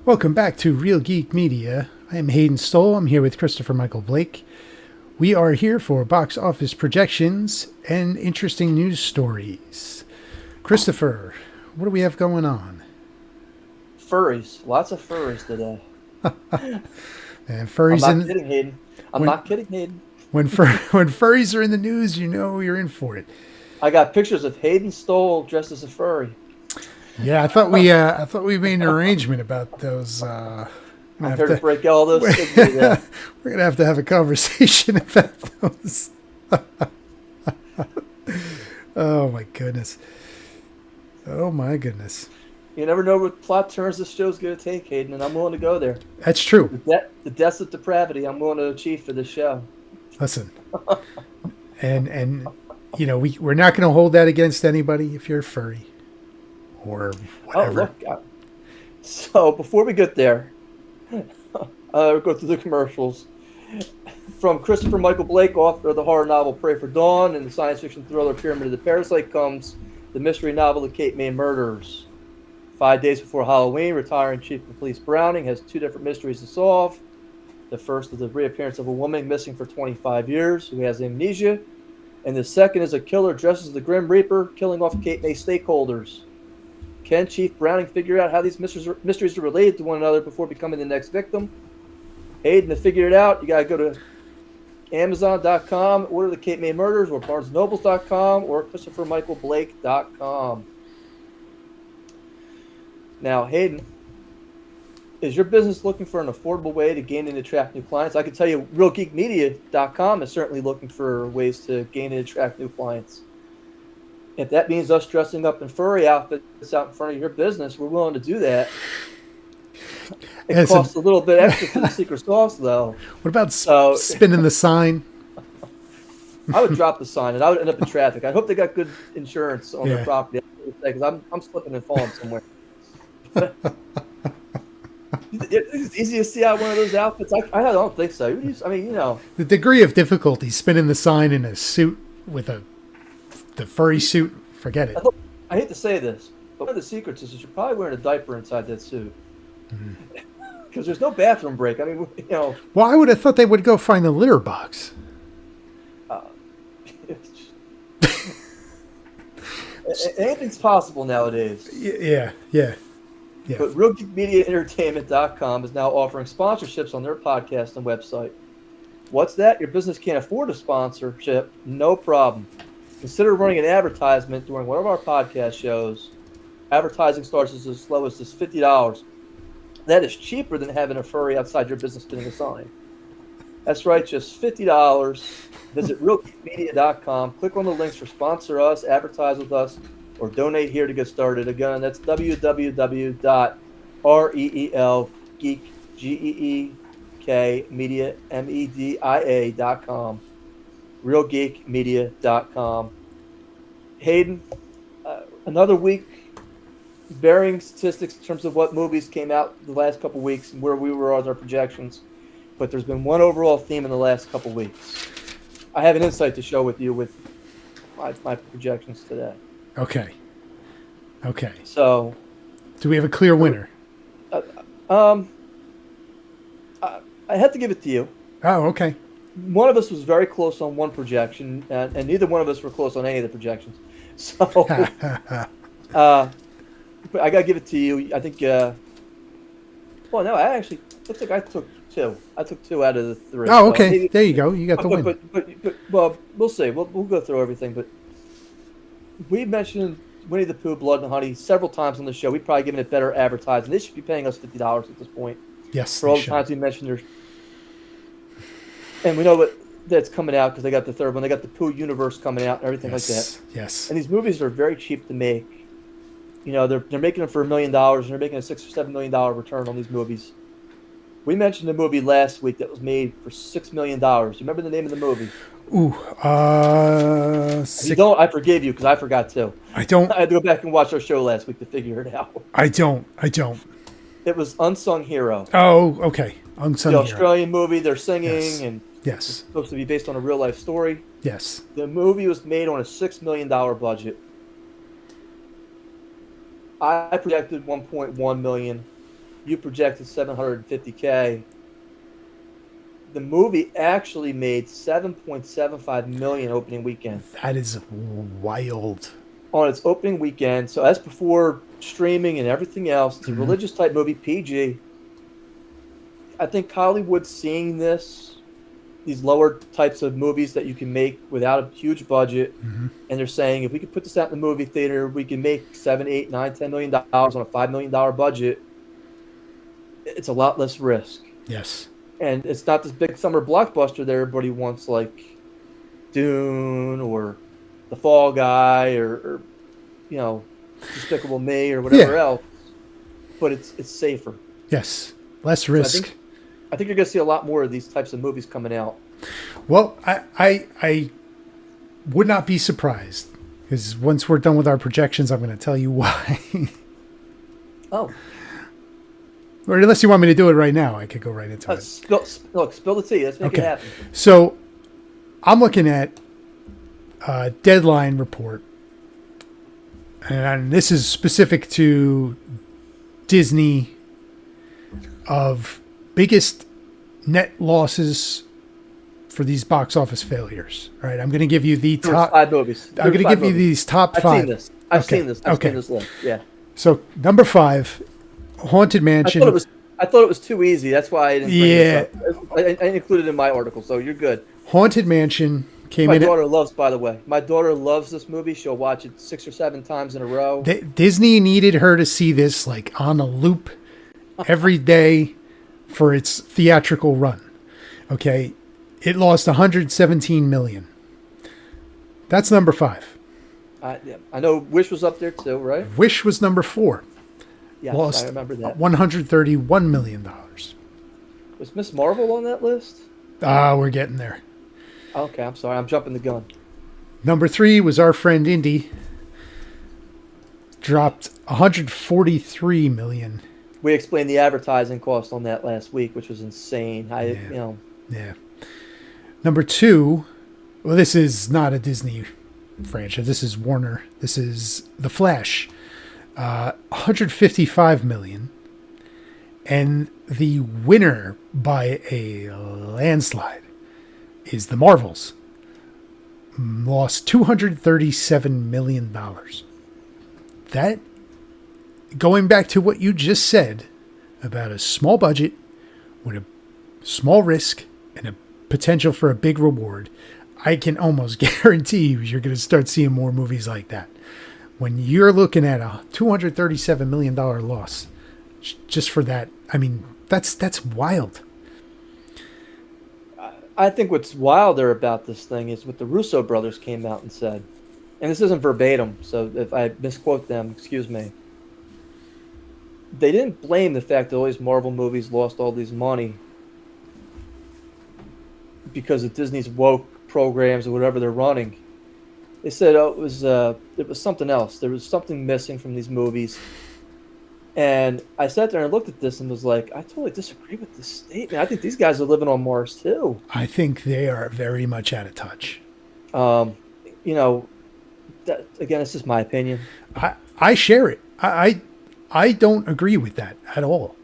Welcome back to Real Geek Media. I am Hayden Stoll. I'm here with Christopher Michael Blake. We are here for box office projections and interesting news stories. Christopher, what do we have going on? Furries. Lots of furries today. And I'm furries not in kidding, Hayden. I'm when not kidding, Hayden. when furries are in the news, you know you're in for it. I got pictures of Hayden Stoll dressed as a furry. Yeah, I thought we made an arrangement about those. I'm here to break all those stigma today. We're gonna have to have a conversation about those. Oh my goodness. Oh my goodness. You never know what plot turns this show's going to take, Hayden, and I'm willing to go there. That's true. The depths of depravity I'm willing to achieve for this show. Listen, and you know we're not going to hold that against anybody if you're a furry or Oh, whatever. look. So before we get there, go through the commercials. From Christopher Michael Blake, author of the horror novel Pray for Dawn and the science fiction thriller Pyramid of the Parasite, comes the mystery novel The Cape May Murders. 5 days before Halloween, retiring Chief of Police Browning has two different mysteries to solve. The first is the reappearance of a woman missing for 25 years who has amnesia, and the second is a killer dressed as the Grim Reaper killing off Cape May stakeholders. Can Chief Browning figure out how these mysteries are related to one another before becoming the next victim? Hayden, to figure it out, you got to go to Amazon.com, order the Cape May Murders, or BarnesandNobles.com, or ChristopherMichaelBlake.com. Now, Hayden, is your business looking for an affordable way to gain and attract new clients? I can tell you RealGeekMedia.com is certainly looking for ways to gain and attract new clients. If that means us dressing up in furry outfits out in front of your business, we're willing to do that. It costs a little bit extra for the secret sauce, though. What about spinning the sign? I would drop the sign, and I would end up in traffic. I hope they got good insurance on their property, because I'm slipping and falling somewhere. It's easy to see out one of those outfits. I don't think so. I mean, you know, the degree of difficulty spinning the sign in a suit with the furry suit. Forget it. I hate to say this, but one of the secrets is that you're probably wearing a diaper inside that suit. Because there's no bathroom break. I mean, you know. Well, I would have thought they would go find the litter box. Anything's possible nowadays. Yeah. But RealGeekMediaEntertainment.com is now offering sponsorships on their podcast and website. What's that? Your business can't afford a sponsorship? No problem. Consider running an advertisement during one of our podcast shows. Advertising starts as low as just $50. That is cheaper than having a furry outside your business spinning a sign. That's right, just $50. Visit RealGeekMedia.com. Click on the links for sponsor us, advertise with us, or donate here to get started. Again, that's www.RealGeekMedia.com. RealGeekMedia.com. Hayden, another week varying statistics in terms of what movies came out the last couple weeks and where we were on our projections. But there's been one overall theme in the last couple weeks. I have an insight to share with you with my projections today. Okay. So, do we have a clear winner? I had to give it to you. Oh, okay. One of us was very close on one projection, and neither one of us were close on any of the projections. So, but I got to give it to you. I think, well, no, I actually, looks like I took two. I took two out of the three. Oh, okay. So maybe, there you go. You got the win. But, well, we'll see. We'll go through everything. But we mentioned Winnie the Pooh, Blood and Honey several times on the show. We've probably given it better advertising. They should be paying us $50 at this point. Yes, for all the times we mentioned there's, and we know that's coming out because they got the third one. They got the Pooh universe coming out and everything like that. Yes. And these movies are very cheap to make. You know, they're making them for $1 million, and they're making a $6 or $7 million return on these movies. We mentioned a movie last week that was made for $6 million. You remember the name of the movie? Ooh, if you don't, I forgive you because I forgot too. I don't. I had to go back and watch our show last week to figure it out. I don't. It was Unsung Hero. Oh, okay. Unsung Hero. The Australian movie. They're singing and yes, it's supposed to be based on a real life story. Yes. The movie was made on a $6 million budget. I projected 1.1 million. You projected 750K. The movie actually made 7.75 million opening weekend That is wild. on its opening weekend. So that's before streaming and everything else. It's a religious type movie, PG. I think Hollywood's seeing these lower types of movies that you can make without a huge budget, and they're saying if we could put this out in the movie theater, we can make $7, $8, $9, $10 million on a $5 million budget. It's a lot less risk. Yes. And it's not this big summer blockbuster that everybody wants, like Dune or The Fall Guy or Despicable Me or whatever else. But it's safer. Yes. Less risk. I think you're going to see a lot more of these types of movies coming out. Well, I would not be surprised, because once we're done with our projections, I'm going to tell you why. Oh. Or unless you want me to do it right now, I could go right into it. Spill the tea. Let's make it happen. So I'm looking at a Deadline report, and this is specific to Disney, of biggest net losses for these box office failures. Right? I'm going to give you the top 5 movies. I'm going to give you these top 5. I've seen this. I've seen this list. Yeah. So number 5, Haunted Mansion. I thought it was too easy. That's why I didn't bring this up. I included it in my article, so you're good. Haunted Mansion came My in. daughter loves, by the way. My daughter loves this movie. She'll watch it 6 or 7 times in a row. Disney needed her to see this like on a loop every day for its theatrical run. Okay. It lost 117 million. That's number 5. I know Wish was up there too, right? Wish was number 4. Yes, Lost I remember that. $131 million. Was Miss Marvel on that list? We're getting there. Okay, I'm sorry. I'm jumping the gun. Number 3 was Our Friend Indy. Dropped 143 million. We explained the advertising cost on that last week, which was insane. Yeah. Number 2, well, this is not a Disney franchise. This is Warner. This is The Flash. 155 million. And the winner by a landslide is The Marvels. Lost $237 million. That, going back to what you just said about a small budget with a small risk and a potential for a big reward, I can almost guarantee you're going to start seeing more movies like that. When you're looking at a $237 million loss just for that, I mean, that's wild. I think what's wilder about this thing is what the Russo brothers came out and said. And this isn't verbatim, so if I misquote them, excuse me. They didn't blame the fact that all these Marvel movies lost all this money because of Disney's woke programs or whatever they're running. They said it was something else. There was something missing from these movies. And I sat there and looked at this and was like, I totally disagree with this statement. I think these guys are living on Mars too. I think they are very much out of touch. Again, it's just my opinion. I share it. I don't agree with that at all.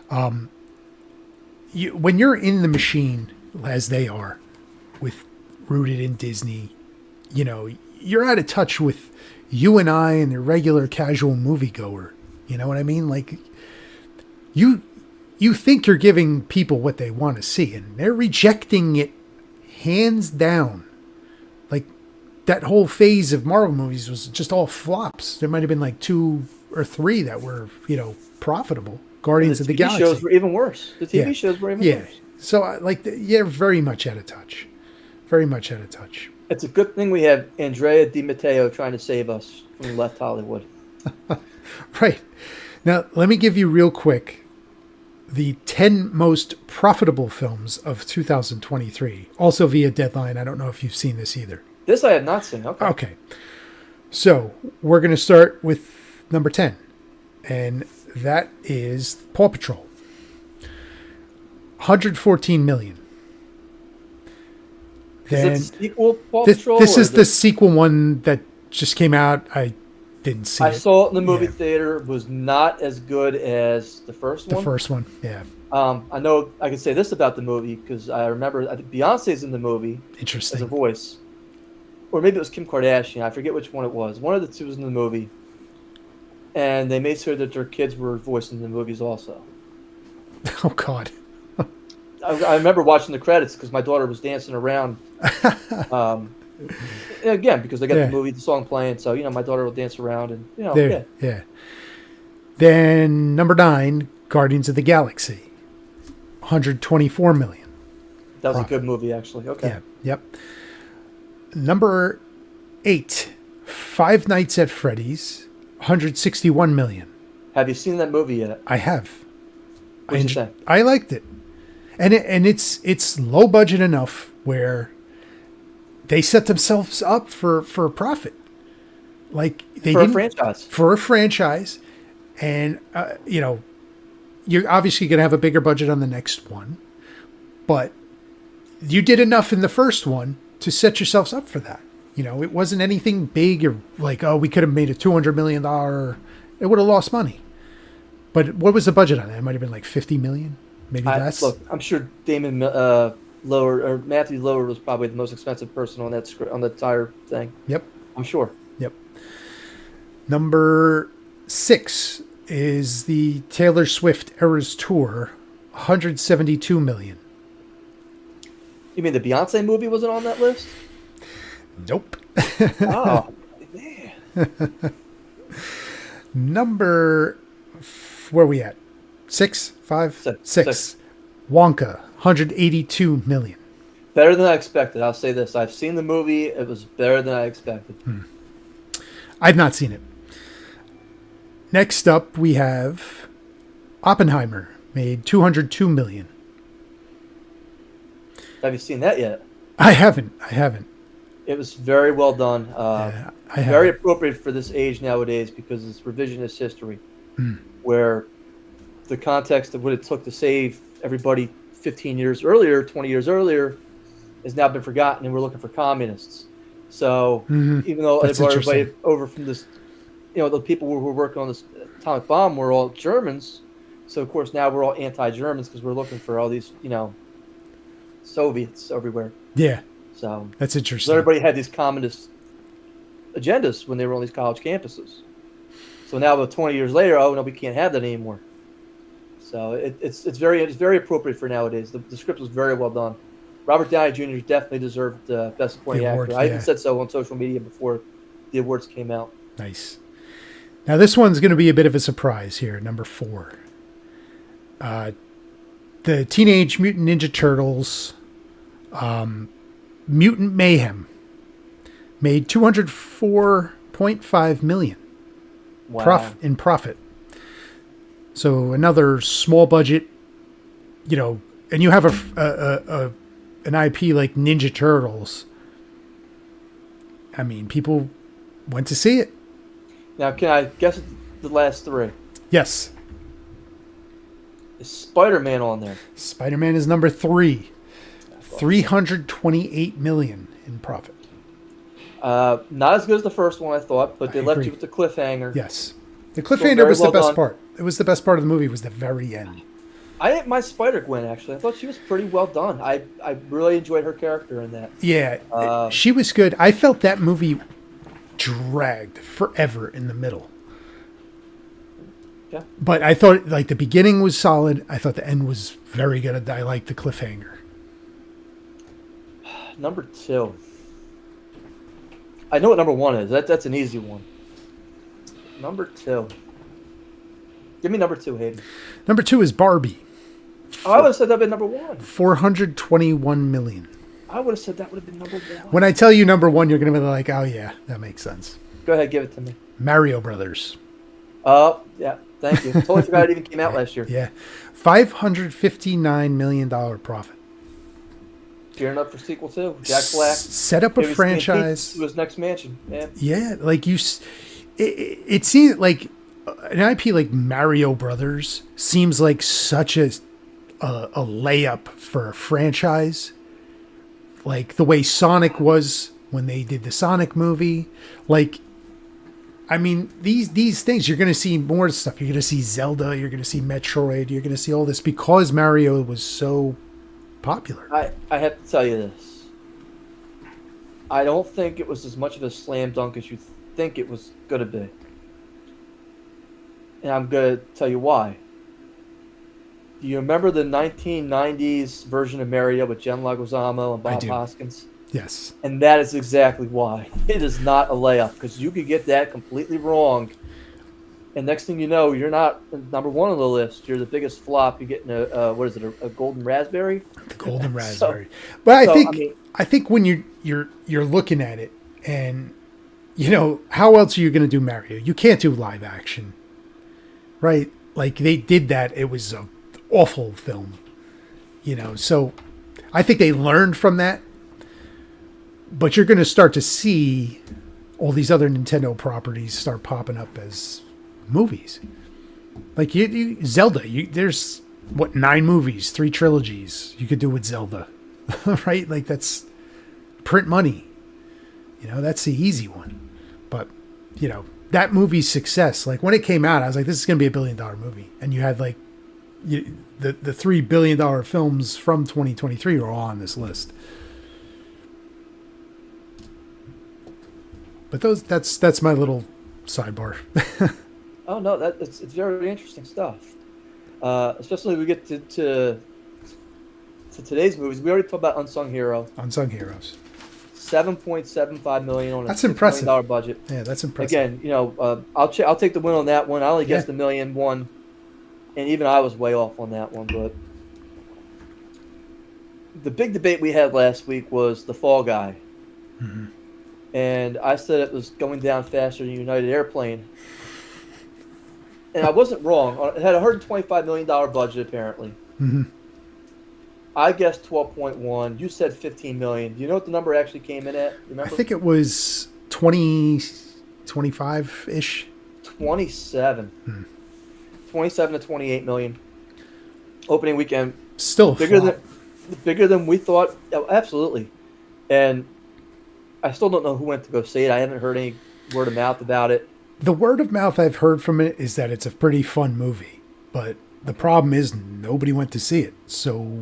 When you're in the machine, as they are, with rooted in Disney, you're out of touch with you and I and the regular casual moviegoer. You know what I mean? Like, you think you're giving people what they want to see, and they're rejecting it hands down. Like, that whole phase of Marvel movies was just all flops. There might have been like 2 or 3 that were, profitable. Guardians of the Galaxy. The TV shows were even worse. The TV shows were even worse. So, very much out of touch. Very much out of touch. It's a good thing we have Andrea Di Matteo trying to save us from left Hollywood. Right. Now, let me give you real quick the 10 most profitable films of 2023. Also via Deadline. I don't know if you've seen this either. This I have not seen. Okay. So, we're going to start with number 10. And that is Paw Patrol. 114 million. Is it the sequel, Paw Patrol? This is the sequel one that just came out. I Didn't see I it. saw it in the movie Yeah. theater. It was not as good as the first The one. first one. Yeah. I know I can say this about the movie because I remember I think Beyonce's in the movie as a Interesting. voice, or maybe it was Kim Kardashian. I forget which one it was. One of the two was in the movie, and they made sure that their kids were voiced in the movies also. Oh God. I remember watching the credits because my daughter was dancing around. Um, again, because they got Yeah. the song playing, so my daughter will dance around and There. yeah. Yeah. Then number 9, Guardians of the Galaxy, 124 million. That was a Profit. good movie actually. Okay. Yeah. Yep. Number 8, Five Nights at Freddy's, 161 million. Have you seen that movie yet? I have. What'd you think? I liked it, and it's low budget enough where they set themselves up for a profit. Like they For a didn't franchise. for a franchise, and you're obviously going to have a bigger budget on the next one, but you did enough in the first one to set yourselves up for that. It wasn't anything big or like, oh, we could have made a $200 million. It would have lost money. But what was the budget on that? It might have been like 50 million, maybe less. Look, I'm sure Damon Lower or Matthew Lower was probably the most expensive person on that script, on the entire thing. Yep. I'm sure. Yep. Number 6 is the Taylor Swift Eras Tour, 172 million. You mean the Beyonce movie wasn't on that list? Nope. Oh, man. Number, where are we at? 6, 5, Six. 6. Wonka, 182 million. Better than I expected. I'll say this. I've seen the movie. It was better than I expected. I've not seen it. Next up, we have Oppenheimer, made 202 million. Have you seen that yet? I haven't. It was very well done. Yeah, I haven't. Very appropriate for this age nowadays because it's revisionist history, where the context of what it took to save everybody 15 years earlier, 20 years earlier, has now been forgotten, and we're looking for communists. So even though That's everybody interesting. over from this, the people who were working on this atomic bomb were all Germans. So of course now we're all anti-Germans because we're looking for all these, Soviets everywhere. Yeah, So that's so interesting. everybody had these communist agendas when they were on these college campuses. So now, about 20 years later, oh no, we can't have that anymore. So it's very appropriate for nowadays. The script was very well done. Robert Downey Jr. definitely deserved Best Supporting The award, Actor. I even yeah. said so on social media before the awards came out. Nice. Now this one's going to be a bit of a surprise here. Number 4. The Teenage Mutant Ninja Turtles, Mutant Mayhem, made 204.5 million Wow. in profit. So another small budget, and you have an IP like Ninja Turtles. I mean, people went to see it. Now, can I guess the last three? Yes. Is Spider-Man on there? Spider-Man is number 3. 328 million in profit. Not as good as the first one, I thought, but they I left agree. you with the cliffhanger. Yes. The So cliffhanger very was the well best done. part. It was the best part of the movie was the very end. I didn't mind Spider-Gwen, actually. I thought she was pretty well done. I really enjoyed her character in that. Yeah, she was good. I felt that movie dragged forever in the middle. Yeah. But I thought like the beginning was solid. I thought the end was very good. I liked the cliffhanger. Number 2. I know what number 1 is. That's an easy one. Number 2. Give me number 2, Hayden. Number 2 is Barbie. Oh, I would have said that would have been number 1. 421 million. I would have said that would have been number 1. When I tell you number 1, you're going to be like, oh yeah, that makes sense. Go ahead, give it to me. Mario Brothers. Oh, yeah. Thank you. Totally forgot it even came out last year. Yeah. $559 million profit. Gearing up for sequel 2. Jack Black. Set up a Gave his sneak peek franchise. to his next mansion. Yeah. Yeah, like it seems like an IP like Mario Brothers seems like such a layup for a franchise. Like the way Sonic was when they did the Sonic movie. Like, I mean, these things, you're going to see more stuff. You're going to see Zelda. You're going to see Metroid. You're going to see all this because Mario was so popular. I have to tell you this. I don't think it was as much of a slam dunk as you think it was going to be. And I'm going to tell you why. Do you remember the 1990s version of Mario with Jen Leguizamo and I Bob do. Hoskins? Yes. And that is exactly why. It is not a layup because you could get that completely wrong. And next thing you know, you're not number one on the list. You're the biggest flop. You're getting a golden raspberry? The golden raspberry. But so, I think when you're looking at it and, you know, how else are you going to do Mario? You can't do live action. Right? Like they did that. It was an awful film. You know, so I think they learned from that. But you're going to start to see all these other Nintendo properties start popping up as movies. Like Zelda, there's 9 movies, 3 trilogies you could do with Zelda, right? Like that's print money. You know, that's the easy one. But, you know, that movie's success, like when it came out, I was like, this is going to be $1 billion movie. And you had like the $3 billion films from 2023 are all on this list. But that's my little sidebar. Oh no, it's very interesting stuff. Especially when we get to today's movies. We already talked about Unsung Hero. Unsung Heroes. $7.75 million on a That's impressive. $6 million budget. Yeah, that's impressive. Again, you know, I'll take the win on that one. I only guessed $1 million one, and even I was way off on that one. But the big debate we had last week was the Fall Guy. Mm-hmm. And I said it was going down faster than United Airplane. And I wasn't wrong. It had a $125 million budget, apparently. Mm-hmm. I guessed 12.1. You said 15 million. Do you know what the number actually came in at? You remember? I think it was 20, 25-ish. 27. 27 to 28 million. Opening weekend. Still bigger than we thought. Oh, absolutely. And I still don't know who went to go see it. I haven't heard any word of mouth about it. The word of mouth I've heard from it is that it's a pretty fun movie. But the problem is nobody went to see it. So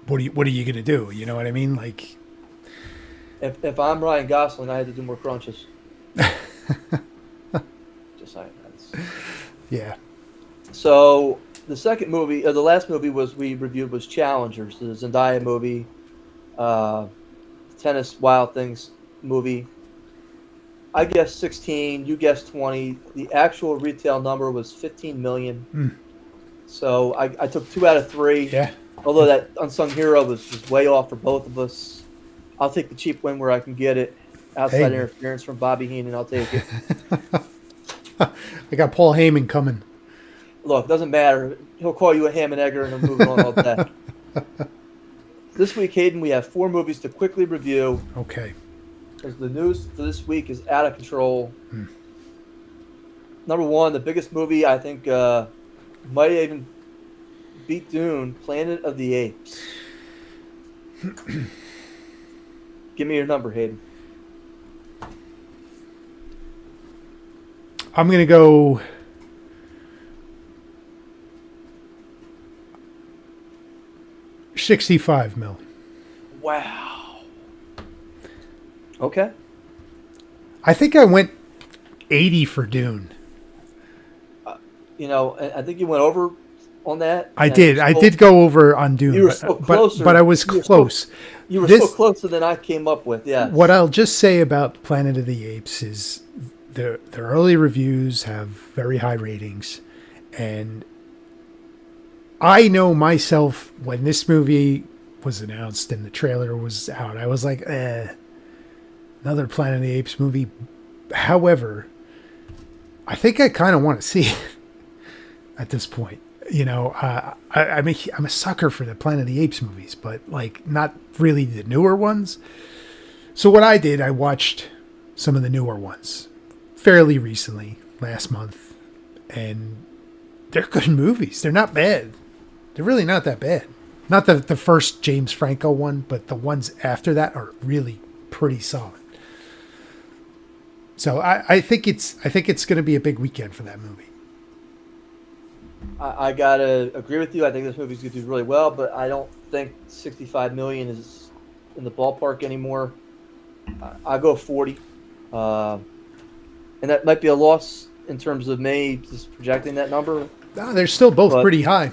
what are you going to do? You know what I mean? Like, if I'm Ryan Gosling, I had to do more crunches. Just saying. Yeah. So the second movie, the last movie we reviewed was Challengers, the Zendaya movie, Tennis Wild Things movie. I guessed 16. You guessed 20. The actual retail number was 15 million. So I took 2 out of 3. Yeah. Although that Unsung Hero was way off for both of us. I'll take the cheap win where I can get it. Outside interference from Bobby Heenan, I'll take it. I got Paul Heyman coming. Look, doesn't matter. He'll call you a ham and egger and I'm moving on all day. This week, Hayden, we have 4 movies to quickly review. Okay. Because the news for this week is out of control. Number 1, the biggest movie I think might even beat Dune, Planet of the Apes. Give me your number, Hayden. I'm going to go $65 million. Wow. Okay. I think I went 80 for Dune. You know, I think you went over on that. I did. I did go over on Dune. You were so closer. But I was close. You were so closer than I came up with, yeah. What I'll just say about Planet of the Apes is the early reviews have very high ratings. And I know myself, when this movie was announced and the trailer was out, I was like, another Planet of the Apes movie. However, I think I kind of want to see it at this point. You know, I'm a sucker for the Planet of the Apes movies, but like not really the newer ones. So what I did, I watched some of the newer ones fairly recently, last month, and they're good movies. They're not bad. They're really not that bad. Not the first James Franco one, but the ones after that are really pretty solid. So I think it's going to be a big weekend for that movie. I gotta agree with you. I think this movie's gonna do really well, but I don't think 65 million is in the ballpark anymore. I go 40, and that might be a loss in terms of me just projecting that number. No, they're still both But- pretty high.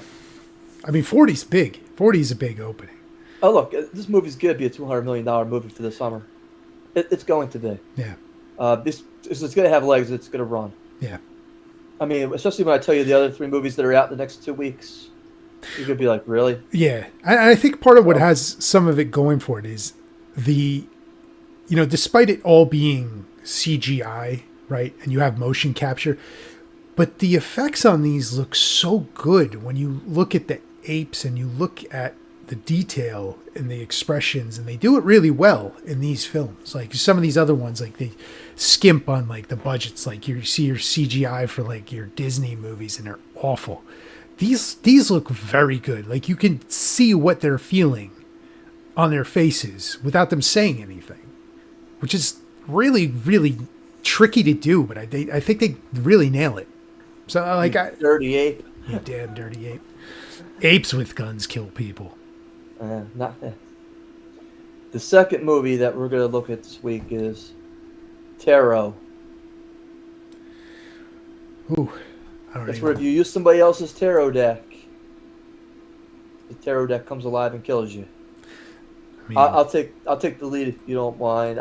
I mean, 40's big. 40 is a big opening. Oh look, this movie's gonna be a $200 million movie for the summer. It's going to be. Yeah. This it's gonna have legs. It's gonna run. Yeah. I mean, especially when I tell you the other 3 movies that are out in the next 2 weeks, you're gonna be like, really? Yeah. I think part of what has some of it going for it is despite it all being CGI, right? And you have motion capture, but the effects on these look so good when you look at the apes and you look at the detail and the expressions, and they do it really well in these films. Like some of these other ones, like they skimp on like the budgets, like you see your CGI for like your Disney movies and they're awful. These look very good. Like you can see what they're feeling on their faces without them saying anything, which is really, really tricky to do, but I think they really nail it. So like Dirty Ape. you damn dirty ape. Apes with guns kill people. The second movie that we're going to look at this week is Tarot. Ooh, I don't That's even where if you use somebody else's tarot deck, the tarot deck comes alive and kills you. I mean, I'll take the lead if you don't mind.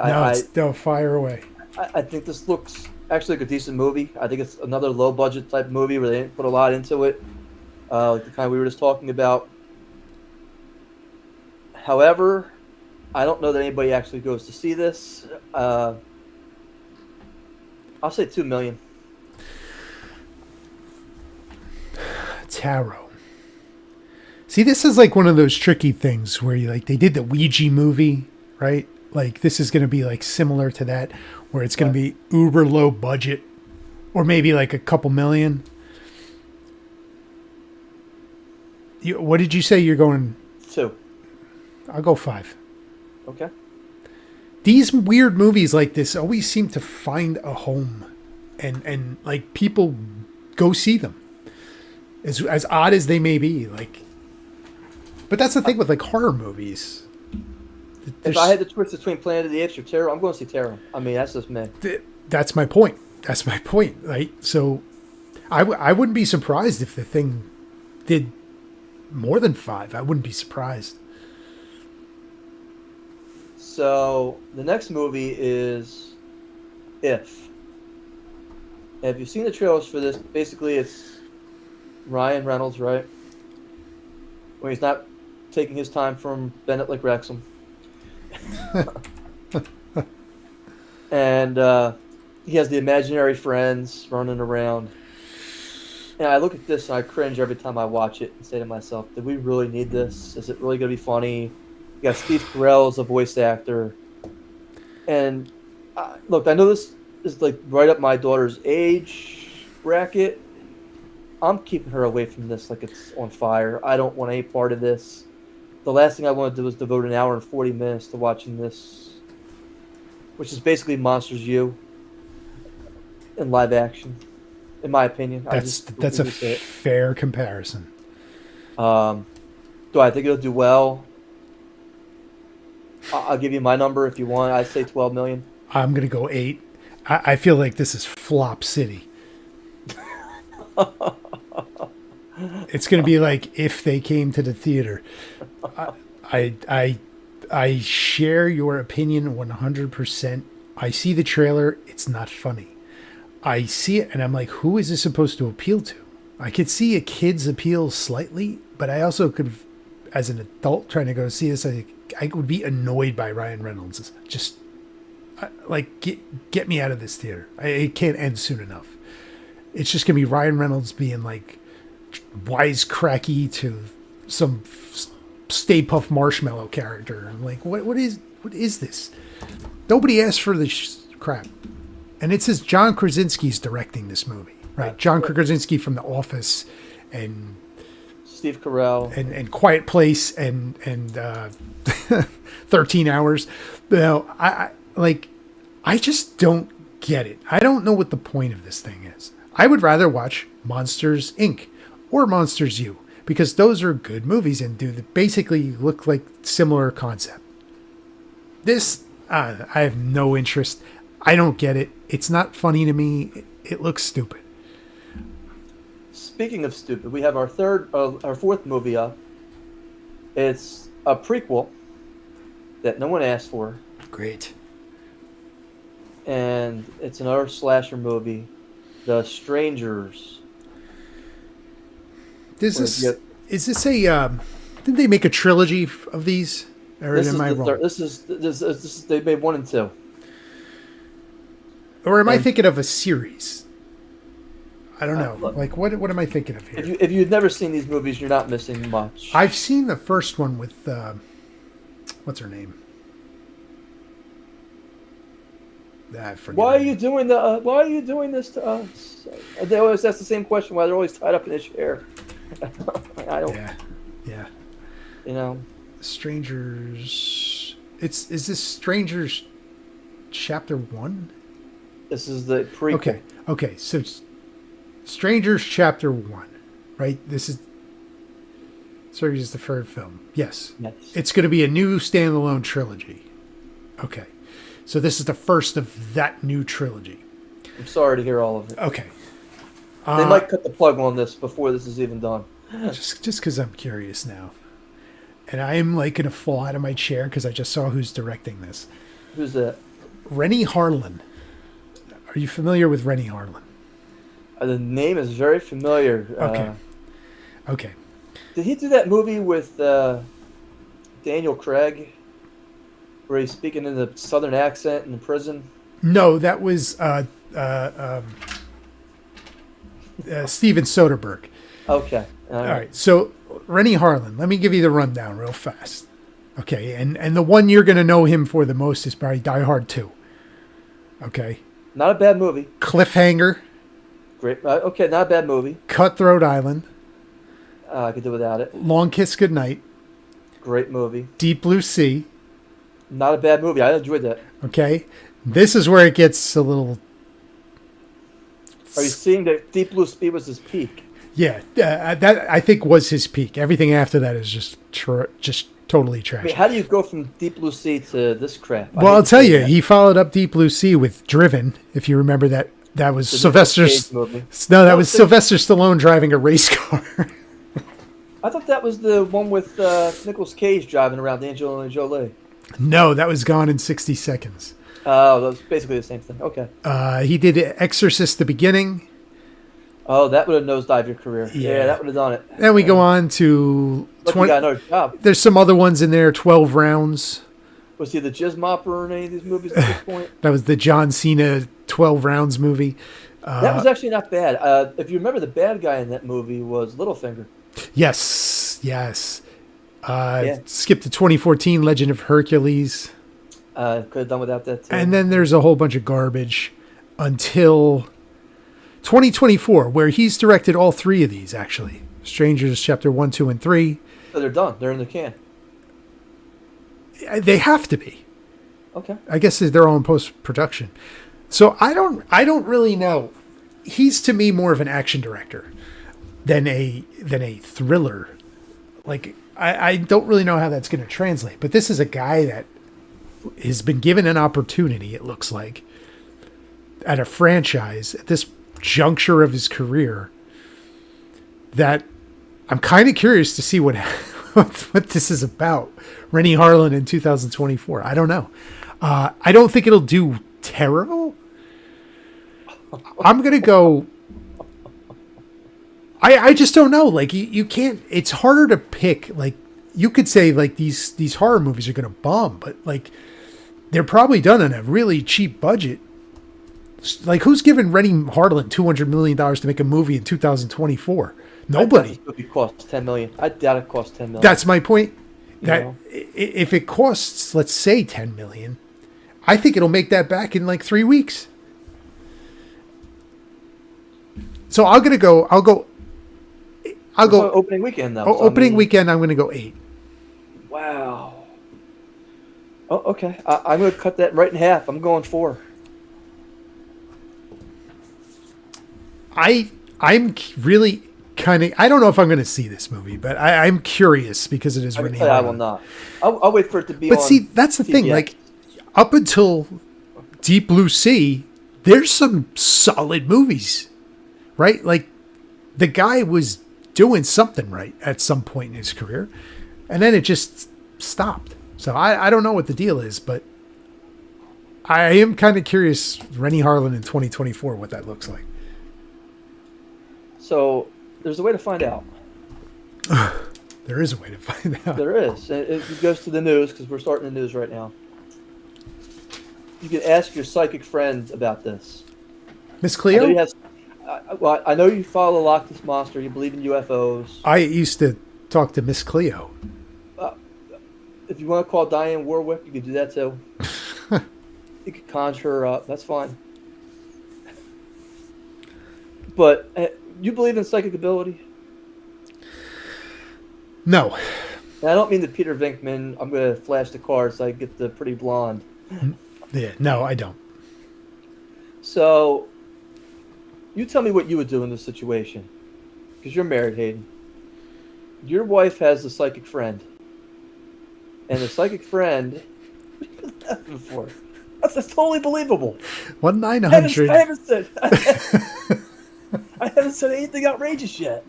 no, fire away. I think this looks actually like a decent movie. I think it's another low budget type movie where they didn't put a lot into it, like the kind we were just talking about. However, I don't know that anybody actually goes to see this. I'll say 2 million. Tarot. See, this is like one of those tricky things where you like they did the Ouija movie, right? Like this is going to be like similar to that, where it's going to be uber low budget, or maybe like a couple million. What did you say you're going? 2. I'll go 5. Okay. These weird movies like this always seem to find a home, and like people go see them. As odd as they may be, like. But that's the thing with like horror movies. If I had to twist between Planet of the Apes or Tarot, I'm going to see Tarot. I mean, that's just me. That's my point. That's my point, right? So I wouldn't be surprised if the thing did more than 5. I wouldn't be surprised. So the next movie is If. Have you seen the trailers for this? Basically, it's Ryan Reynolds, right? When he's not taking his time from Bennett like Wrexham. And he has the imaginary friends running around. And I look at this and I cringe every time I watch it and say to myself, did we really need this? Is it really going to be funny? You got Steve Carell as a voice actor. And look, I know this is like right up my daughter's age bracket. I'm keeping her away from this like it's on fire. I don't want any part of this. The last thing I want to do is devote an hour and 40 minutes to watching this, which is basically Monsters U in live action, in my opinion. That's a fair comparison. Do I think it'll do well? I'll give you my number if you want. I'd say 12 million. I'm gonna go 8. I feel like this is flop city. It's gonna be like if they came to the theater. I share your opinion 100%. I see the trailer. It's not funny. I see it and I'm like, who is this supposed to appeal to? I could see a kid's appeal slightly, but I also could, as an adult trying to go see this, I would be annoyed by Ryan Reynolds. Just like get me out of this theater. It can't end soon enough. It's just gonna be Ryan Reynolds being like wisecracky to some Stay Puft Marshmallow character. I'm like, what is this? Nobody asked for this crap. And it says John Krasinski's directing this movie, right? John Krasinski from The Office and Steve Carell and Quiet Place and 13 Hours. You know, I just don't get it. I don't know what the point of this thing is. I would rather watch Monsters Inc. or Monsters U, because those are good movies and basically look like similar concept. This, I have no interest. I don't get it. It's not funny to me. It looks stupid. Speaking of stupid, we have our fourth movie up. It's a prequel that no one asked for, Great. and it's another slasher movie, The Strangers. Is this a? Didn't they make a trilogy of these? Or am I wrong? This is they made 1 and 2. Or am I thinking of a series? I don't know. Like, what am I thinking of here? If you've never seen these movies, you're not missing much. I've seen the first one with what's her name? I forget. Why are you doing this to us? They always ask the same question. Why they're always tied up in a chair. I don't. Yeah. You know. Strangers. Is this Strangers Chapter 1? This is the prequel. Okay. So Strangers Chapter 1, right? This is the third film. Yes. It's going to be a new standalone trilogy. Okay. So this is the first of that new trilogy. I'm sorry to hear all of it. Okay. They might cut the plug on this before this is even done. Just because I'm curious now. And I'm like going to fall out of my chair because I just saw who's directing this. Who's that? Rennie Harlin. Are you familiar with Rennie Harlin? The name is very familiar. Okay. Did he do that movie with Daniel Craig, where he's speaking in the southern accent in the prison? No, that was Steven Soderbergh. Okay. All right. So Rennie Harlin, let me give you the rundown real fast. Okay, and the one you're going to know him for the most is probably Die Hard 2. Okay. Not a bad movie. Cliffhanger. Great. Okay, not a bad movie. Cutthroat Island. I could do without it. Long Kiss Goodnight. Great movie. Deep Blue Sea. Not a bad movie. I enjoyed that. Okay. This is where it gets a little... Are you seeing that Deep Blue Sea was his peak? Yeah, that I think was his peak. Everything after that is just totally trash. I mean, how do you go from Deep Blue Sea to this crap? Well, I'll tell you, he followed up Deep Blue Sea with Driven. If you remember that, that was Sylvester Stallone driving a race car. I thought that was the one with Nicolas Cage driving around Angelina Jolie. No, that was Gone in 60 Seconds. Oh, that was basically the same thing. Okay. He did Exorcist: The Beginning. Oh, that would have nosedived your career. Yeah, that would have done it. Then we go on to 20. Got another job. There's some other ones in there. 12 Rounds. Was he the jizz mopper in any of these movies at this point? That was the John Cena 12 Rounds movie. That was actually not bad. If you remember, the bad guy in that movie was Littlefinger. Yes. Skip to 2014, Legend of Hercules. Could have done without that too. And then there's a whole bunch of garbage until 2024, where he's directed all three of these, actually. Strangers Chapter 1, 2, and 3. So they're done. They're in the can. They have to be. Okay. I guess they're all in post-production. So I don't really know. He's, to me, more of an action director than a thriller. Like, I don't really know how that's going to translate. But this is a guy that has been given an opportunity, it looks like, at a franchise at this juncture of his career, that I'm kind of curious to see what this is about. Rennie Harlin in 2024. I don't know. I don't think it'll do terrible. I'm gonna go. I just don't know. Like you can't. It's harder to pick. Like you could say like these horror movies are gonna bomb, but like they're probably done on a really cheap budget. Like, who's giving Rennie Harlin $200 million to make a movie in 2024? Nobody. This movie costs $10 million. I doubt it costs $10 million. That's my point. That if it costs, let's say, $10 million, I think it'll make that back in like 3 weeks. So I'll go opening weekend though. Opening weekend, I'm going to go 8. Wow. Oh, okay. I'm going to cut that right in half. I'm going 4. I'm really kind of, I don't know if I'm going to see this movie, but I'm curious because it is I can Renee tell you I will Harlin. not. I'll wait for it to be But on see, that's the thing. TBS. Like up until Deep Blue Sea, there's some solid movies, right? Like the guy was doing something right at some point in his career, and then it just stopped. So I don't know what the deal is, but I am kind of curious, Rennie Harlan in 2024, what that looks like. So there's a way to find out. There is a way to find out. There is. And it goes to the news because we're starting the news right now. You can ask your psychic friend about this. Miss I know you, Cleo? have, well, I know you follow Loch Ness Monster. You believe in UFOs. I used to talk to Miss Cleo. If you want to call Diane Warwick, you can do that too. You could conjure her up. That's fine. But you believe in psychic ability? No. And I don't mean the Peter Venkman, I'm going to flash the cards so I get the pretty blonde. Yeah, no, I don't. So, you tell me what you would do in this situation. Because you're married, Hayden. Your wife has a psychic friend. And the psychic friend... before. That's totally believable. 1-900. I haven't said... I haven't said anything outrageous yet.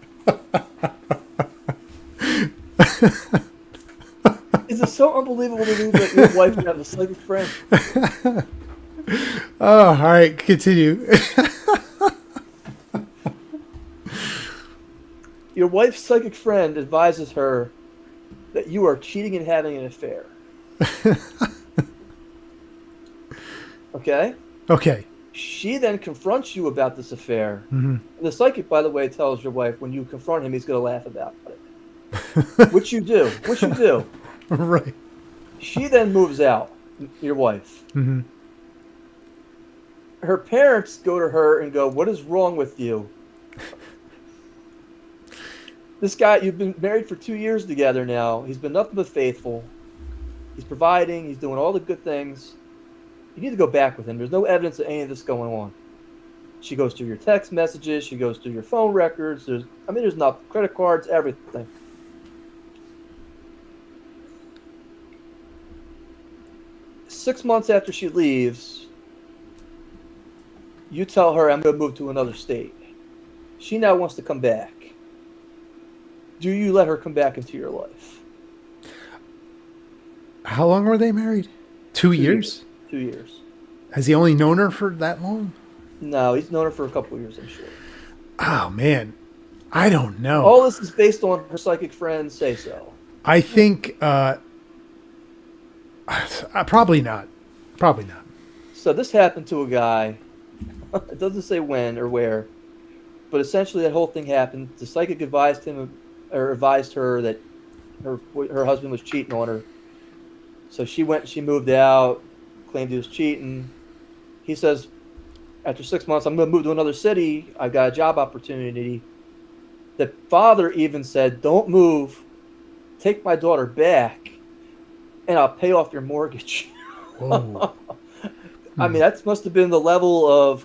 Is it so unbelievable to me that your wife would have a psychic friend? Oh, all right, continue. Your wife's psychic friend advises her that you are cheating and having an affair. Okay? Okay. She then confronts you about this affair. Mm-hmm. And the psychic, by the way, tells your wife when you confront him, he's going to laugh about it. Which you do. Which you do. Right. She then moves out, your wife. Mm-hmm. Her parents go to her and go, "What is wrong with you? This guy, you've been married for 2 years together now. He's been nothing but faithful. He's providing. He's doing all the good things. You need to go back with him. There's no evidence of any of this going on." She goes through your text messages. She goes through your phone records. There's not credit cards, everything. Six months after she leaves, you tell her, "I'm going to move to another state." She now wants to come back. Do you let her come back into your life? How long were they married? 2 years? 2 years. Has he only known her for that long? No, he's known her for a couple of years, I'm sure. Oh, man. I don't know. All this is based on her psychic friends say so. I think probably not. Probably not. So this happened to a guy. It doesn't say when or where, but essentially that whole thing happened. The psychic advised him or advised her that her husband was cheating on her. So she went and she moved out, claimed he was cheating. He says, after 6 months, "I'm going to move to another city. I've got a job opportunity." The father even said, "Don't move. Take my daughter back, and I'll pay off your mortgage." Whoa. I mean, that must have been the level of...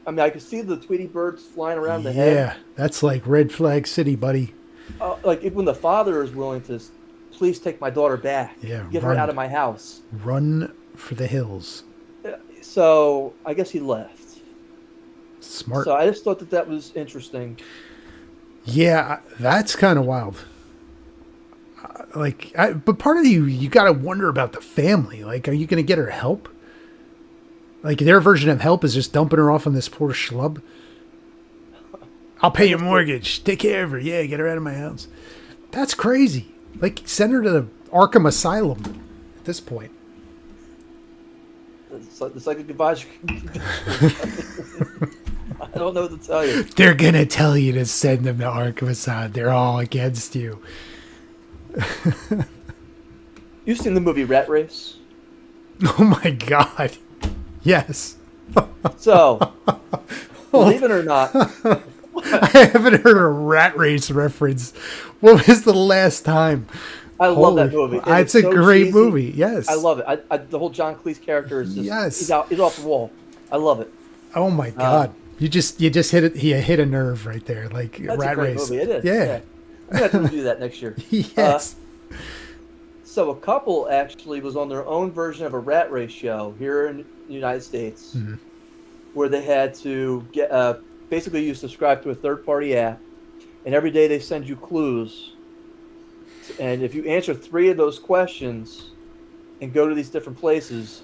I mean, I could see the Tweety birds flying around the head. Yeah, that's like red flag city, buddy. Like when the father is willing to, "Please take my daughter back. Yeah, Get her out of my house." Run for the hills. So I guess he left. Smart. So I just thought that was interesting. Yeah, that's kind of wild. But part of you got to wonder about the family. Like, are you going to get her help? Like, their version of help is just dumping her off on this poor schlub. "I'll pay your mortgage. Take care of her. Yeah, get her out of my house." That's crazy. Like, send her to the Arkham Asylum at this point. The psychic advisor. I don't know what to tell you. They're going to tell you to send them to Arkham Asylum. They're all against you. You've seen the movie Rat Race? Oh, my God. Yes. So, believe it or not, I haven't heard a Rat Race reference. What was the last time? I love that movie. And It's a so great cheesy. movie. Yes. I love it. The whole John Cleese character is just, Yes. he's off the wall. I love it. Oh, my God. You just hit it. He hit a nerve right there, like That's Rat a great Race. movie. It is. Yeah. I'm gonna have to do that next year. Yes. So a couple actually was on their own version of a Rat Race show here in the United States, Mhm. where they had to get basically you subscribe to a third-party app, and every day they send you clues, and if you answer 3 of those questions and go to these different places,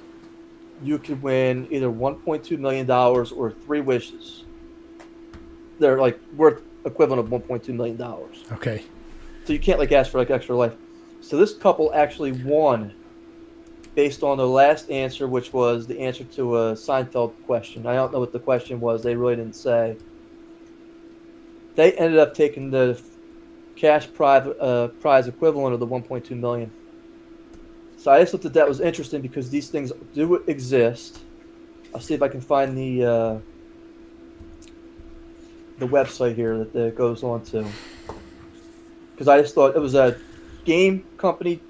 you could win either $1.2 million or 3 wishes. They're like worth equivalent of $1.2 million. Okay. So you can't like ask for like extra life. So this couple actually won based on the last answer, which was the answer to a Seinfeld question. I don't know what the question was. They really didn't say. They ended up taking the cash prize equivalent of the 1.2 million. So I just thought that was interesting because these things do exist. I'll see if I can find the website here that it goes on to, because I just thought it was a game company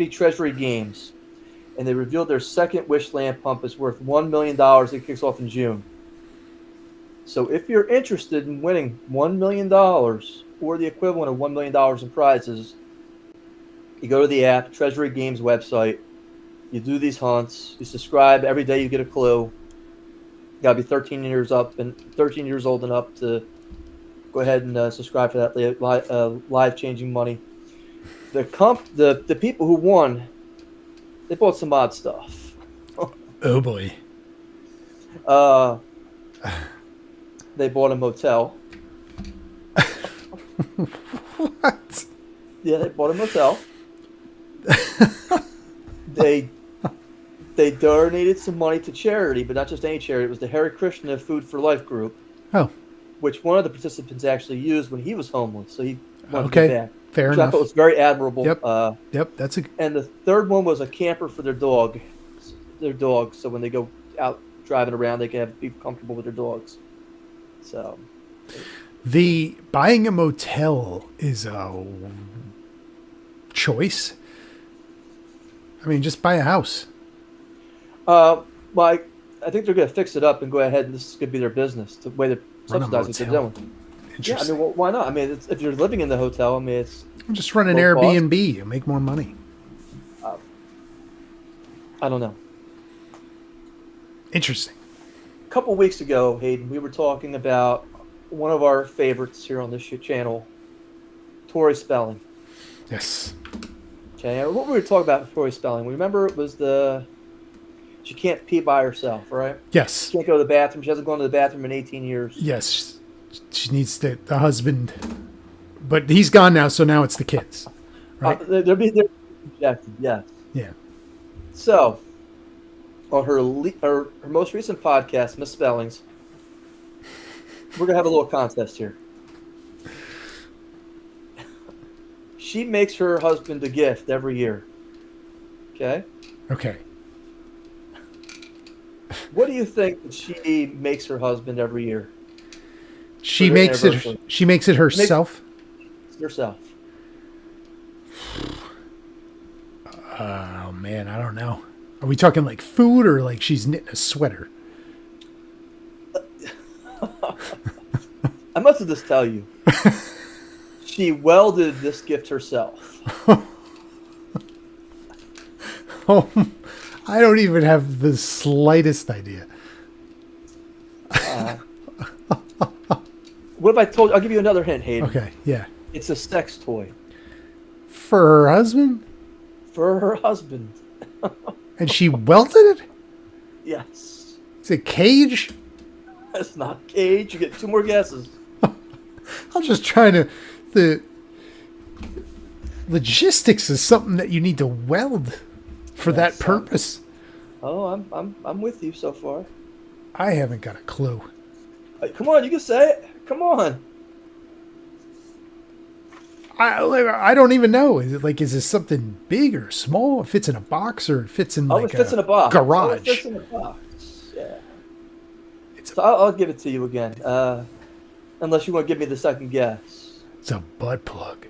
Treasury Games, and they revealed their second wish lamp pump is worth $1 million. It kicks off in June. So if you're interested in winning $1 million or the equivalent of $1 million in prizes, you go to the app, Treasury Games website, you do these hunts, you subscribe, every day you get a clue. You gotta be 13 years old and up to go ahead and subscribe for that live changing money. The people who won, they bought some odd stuff. Oh boy. They bought a motel. What? Yeah, they bought a motel. They donated some money to charity, but not just any charity. It was the Hare Krishna Food for Life group. Oh. Which one of the participants actually used when he was homeless. So he wanted to Okay. give back. Fair Which enough. I thought was very admirable. Yep. Yep. That's a. And the third one was a camper for their dog. So when they go out driving around, they can be comfortable with their dogs. So The buying a motel is a choice. I mean, just buy a house. well, I think they're going to fix it up and go ahead, and this could be their business, the way they're Run a subsidizing what they're motel. doing. Yeah, I Interesting. mean, well, why not? I mean, if you're living in the hotel, I mean, it's Just run an low cost. Airbnb. You'll make more money. I don't know. Interesting. A couple weeks ago, Hayden, we were talking about one of our favorites here on this channel, Tori Spelling. Yes. Okay, and what we were talking about with Tori Spelling, remember it was she can't pee by herself, right? Yes. She can't go to the bathroom. She hasn't gone to the bathroom in 18 years. Yes. She needs the husband, but he's gone now, so now it's the kids, right? They're rejected, yes. Yeah. So, on her most recent podcast, Misspellings, we're going to have a little contest here. She makes her husband a gift every year. Okay? Okay. What do you think that she makes her husband every year? She For their makes it. anniversary. She makes it herself. Herself. Oh man, I don't know. Are we talking like food or like she's knitting a sweater? I must have just tell you. She welded this gift herself. Oh, I don't even have the slightest idea. What have I told you? I'll give you another hint, Hayden. Okay, yeah. It's a sex toy For her husband, for her husband. and she welded it. Yes. It's a cage. That's not cage. You get 2 more guesses. I'm just trying to. The logistics is something that you need to weld for that Yes, purpose. Oh, I'm with you so far. I haven't got a clue. Come on, you can say it. Come on. I don't even know. Is this something big or small? It fits in a box or it fits in It fits in a box. garage. It fits in a box. Yeah. It's So I'll give it to you again. Unless you want to give me the second guess. It's a butt plug.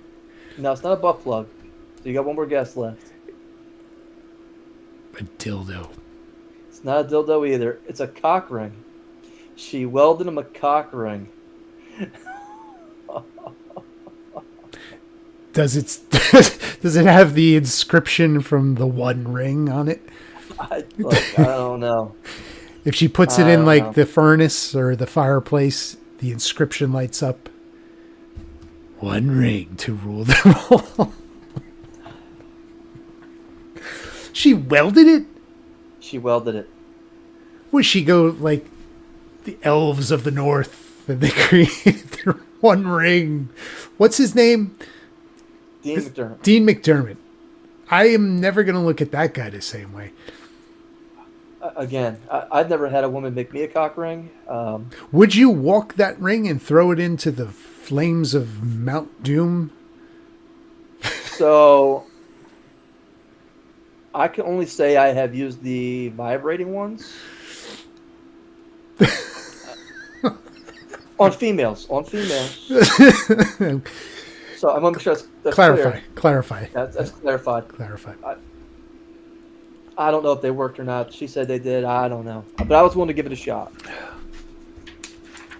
No, it's not a butt plug. So you got one more guess left. A dildo. It's not a dildo either. It's a cock ring. She welded him a cock ring. Does it does it have the inscription from the One Ring on it? I don't know. If she puts it I in don't like know. the furnace or the fireplace, the inscription lights up. One ring to rule them all. She welded it? She welded it. Would she go like the elves of the north and they created their one ring? What's his name? Dean McDermott. Dean McDermott. I am never going to look at that guy the same way. Again, I've never had a woman make me a cock ring. Would you walk that ring and throw it into the flames of Mount Doom? So I can only say I have used the vibrating ones on females. On females. So I'm gonna make sure that's clear. Clarify. That's clarified. Clarify. I don't know if they worked or not. She said they did. I don't know, but I was willing to give it a shot.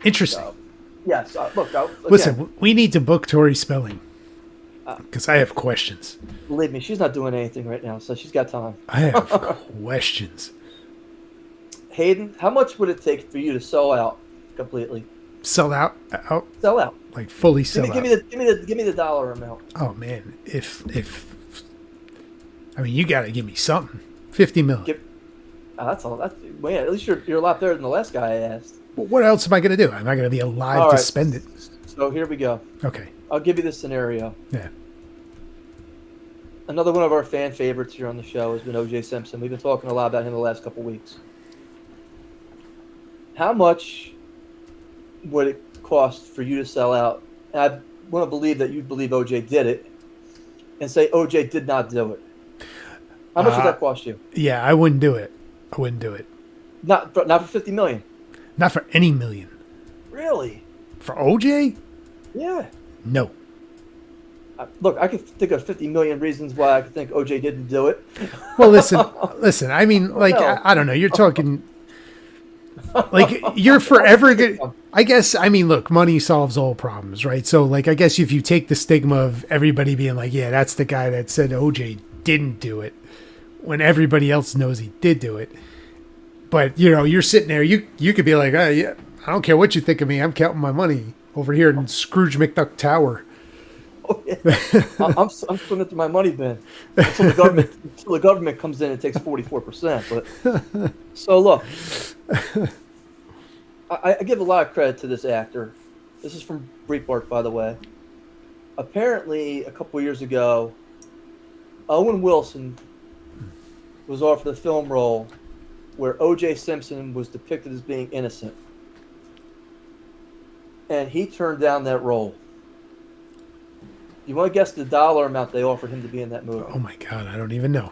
Interesting. So, yes. Look. Again, Listen, we need to book Tori Spelling because I have questions. believe me, she's not doing anything right now, so she's got time. I have questions. Hayden, how much would it take for you to sell out completely? Sell out, Sell out. like fully sell Give out. me the dollar amount. Oh man, if I mean you got to give me something. 50 million. That's all. That's man. At least you're a lot better than the last guy I asked. Well, what else am I going to do? I'm not going to be alive All to right. spend it. So here we go. Okay. I'll give you this scenario. Yeah. Another one of our fan favorites here on the show has been O.J. Simpson. We've been talking a lot about him the last couple weeks. How much would it cost for you to sell out? And I want to believe that you believe O.J. did it, and say O.J. did not do it. How much would that cost you? Yeah, I wouldn't do it. I wouldn't do it. Not for $50 million. Not for any million. Really? For OJ? Yeah. No. Look, I could think of 50 million reasons why I could think OJ didn't do it. Well, listen. I mean, like, No. I don't know. You're talking, like, you're forever good. I guess. I mean, look, money solves all problems, right? So, like, I guess if you take the stigma of everybody being like, yeah, that's the guy that said OJ didn't do it, when everybody else knows he did do it. But you know, you're sitting there. You could be like, oh, yeah, I don't care what you think of me. I'm counting my money over here in Scrooge McDuck Tower. Oh, yeah. I'm putting it to my money bin until the government comes in and takes 44%. But so look, I give a lot of credit to this actor. This is from Breitbart, by the way. Apparently, a couple years ago, Owen Wilson was offered a film role where O.J. Simpson was depicted as being innocent, and he turned down that role. You want to guess the dollar amount they offered him to be in that movie? Oh my God, I don't even know.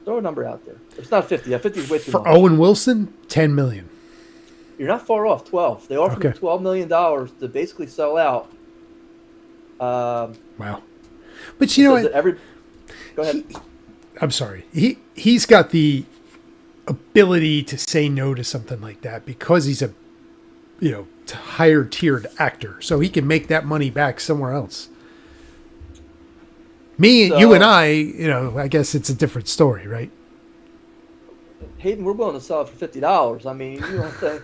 Throw a number out there. It's not 50. 50 is way too For much. Owen Wilson, 10 million. You're not far off. 12. They offered him Okay. $12 million to basically sell out. Wow. But you know what? Go ahead. I'm sorry. He's got the ability to say no to something like that because he's a, higher tiered actor. So he can make that money back somewhere else. You and I, I guess it's a different story, right? Hayden, we're willing to sell it for $50. I mean, you don't think?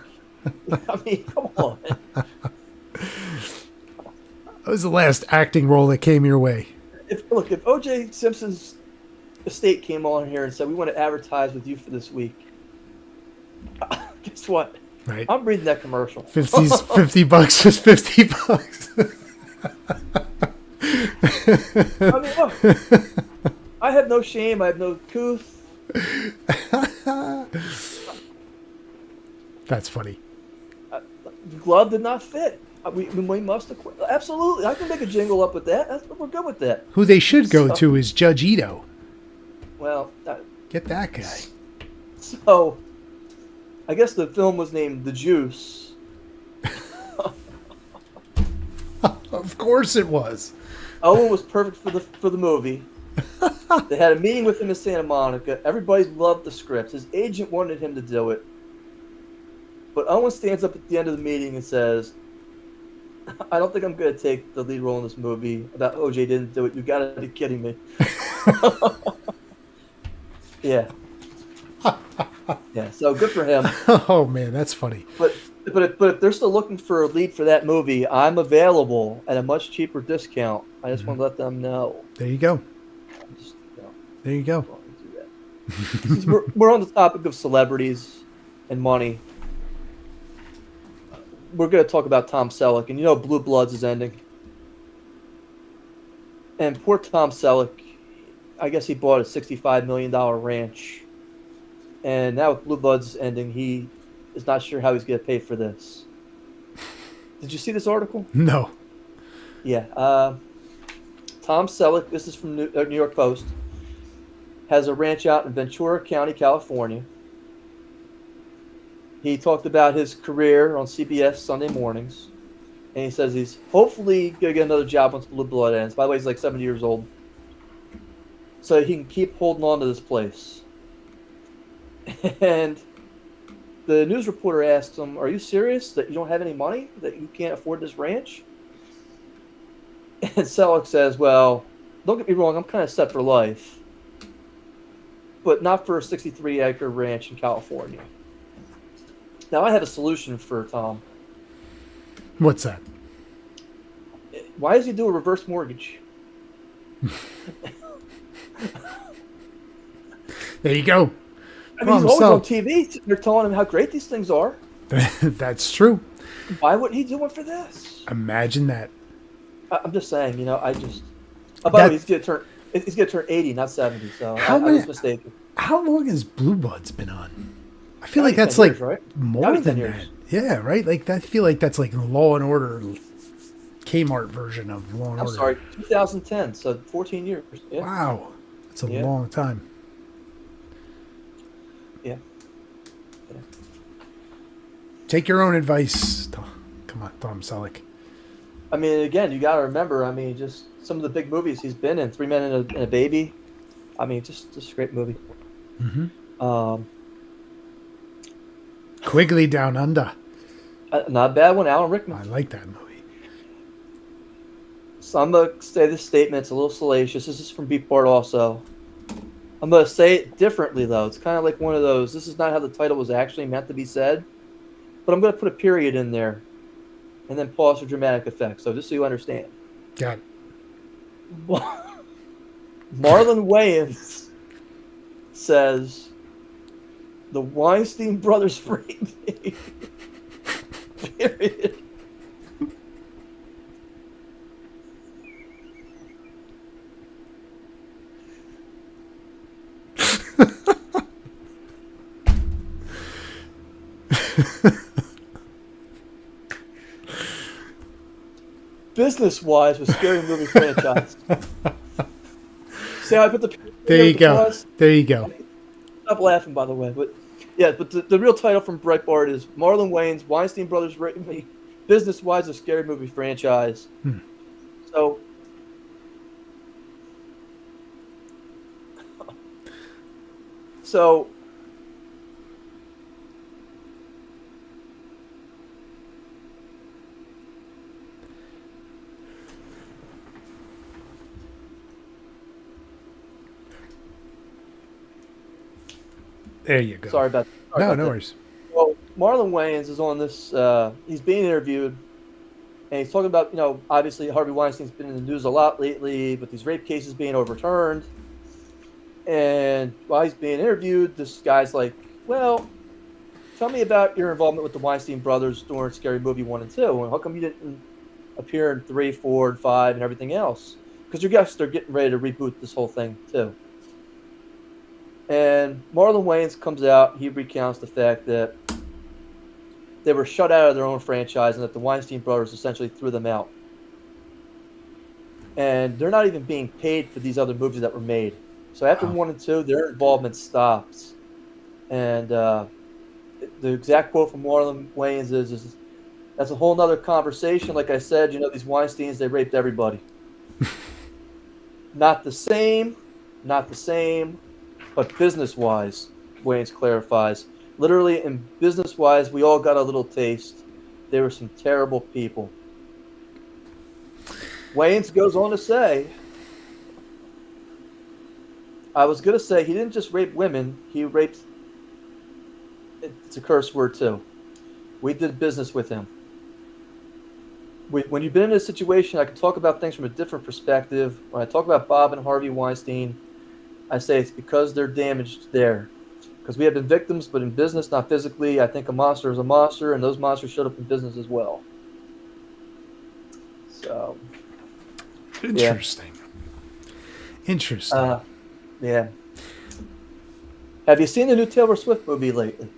I mean, come on. That was the last acting role that came your way. If O.J. Simpson's estate came on here and said we want to advertise with you for this week, guess what? Right. I'm reading that commercial. $50 is $50. I mean, look, I have no shame. I have no couth. That's funny. The glove did not fit. We must have quit. Absolutely. I can make a jingle up with that. We're good with that. Who they should go to is Judge Ito. Well, Get that guy. so I guess the film was named The Juice. Of course it was. Owen was perfect for the movie. They had a meeting with him in Santa Monica. Everybody loved the script. His agent wanted him to do it. But Owen stands up at the end of the meeting and says, I don't think I'm going to take the lead role in this movie about OJ didn't do it. You got to be kidding me. Yeah. Yeah, so good for him. Oh man, that's funny. But if they're still looking for a lead for that movie, I'm available at a much cheaper discount. I just want to let them know. There you go. Just, There you go. Since we're on the topic of celebrities and money, we're going to talk about Tom Selleck. And you know Blue Bloods is ending. And poor Tom Selleck, I guess he bought a $65 million ranch. And now with Blue Bloods ending, he is not sure how he's going to pay for this. Did you see this article? No. Yeah. Tom Selleck, this is from New York Post, has a ranch out in Ventura County, California. He talked about his career on CBS Sunday mornings. And he says he's hopefully going to get another job once Blue Blood ends. By the way, he's like 70 years old. So he can keep holding on to this place. And the news reporter asks him, are you serious that you don't have any money? That you can't afford this ranch? And Selleck says, well, don't get me wrong, I'm kind of set for life. But not for a 63-acre ranch in California. Now, I have a solution for Tom. What's that? Why does he do a reverse mortgage? There you go. I mean, he's always on TV. They're telling him how great these things are. That's true. Why wouldn't he do one for this? Imagine that. I'm just saying, I just... Oh, by the way, he's going to turn 80, not 70, so I was mistaken. How long has Blue Bloods been on? I feel like that's years, like right? more than that. Yeah, right? Like that. I feel like that's like Law and Order Kmart version of Law and Order. I'm sorry, 2010, so 14 years. Yeah. Wow. That's a long time. Yeah. Take your own advice. Come on, Tom Selleck. I mean, again, you got to remember, just some of the big movies he's been in, Three Men and a Baby. I mean, just a great movie. Mm-hmm. Quigley Down Under. Not a bad one, Alan Rickman. I like that movie. So I'm going to say this statement. It's a little salacious. This is from Beatport also. I'm going to say it differently, though. It's kind of like one of those, this is not how the title was actually meant to be said. But I'm going to put a period in there. And then pause for dramatic effect. So just so you understand. Got it. Marlon Wayans says, the Weinstein brothers raped me. Period. Business-wise with Scary Movie franchise. See how I put the... There you go. There you go. Stop laughing, by the way. But yeah, but the real title from Breitbart is Marlon Wayans, Weinstein Brothers Raped Me, Business-wise, a Scary Movie franchise. So... So... There you go. Sorry about that. No worries. Well, Marlon Wayans is on this. He's being interviewed, and he's talking about, obviously Harvey Weinstein's been in the news a lot lately with these rape cases being overturned. And while he's being interviewed, this guy's like, well, tell me about your involvement with the Weinstein brothers during Scary Movie 1 and 2. And how come you didn't appear in 3, 4, and 5 and everything else? Because you guys are getting ready to reboot this whole thing, too. And Marlon Wayans comes out. He recounts the fact that they were shut out of their own franchise and that the Weinstein brothers essentially threw them out. And they're not even being paid for these other movies that were made. So after 1 and 2, their involvement stops. And the exact quote from Marlon Wayans is that's a whole nother conversation. Like I said, these Weinsteins, they raped everybody. Not the same, but business-wise, Wayans clarifies, Literally and business wise, we all got a little taste. They were some terrible people. Wayans goes on to say, I was going to say he didn't just rape women, he raped, it's a curse word too. We did business with him. When you've been in a situation, I can talk about things from a different perspective. When I talk about Bob and Harvey Weinstein, I say it's because they're damaged there. Because we have been victims, but in business, not physically. I think a monster is a monster, and those monsters showed up in business as well. So, Interesting. Interesting. Yeah. Have you seen the new Taylor Swift movie lately?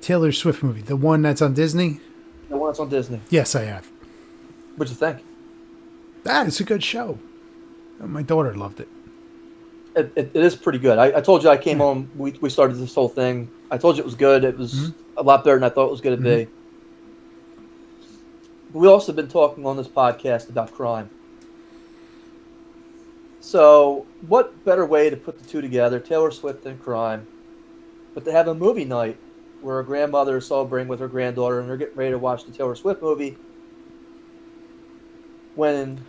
Taylor Swift movie, the one that's on Disney? The one that's on Disney. Yes, I have. What'd you think? It's a good show. My daughter loved it. It is pretty good. I told you I came home. We started this whole thing. I told you it was good. It was a lot better than I thought it was going to be. We also been talking on this podcast about crime. So, what better way to put the two together, Taylor Swift and crime, but to have a movie night where a grandmother is celebrating with her granddaughter and they're getting ready to watch the Taylor Swift movie. When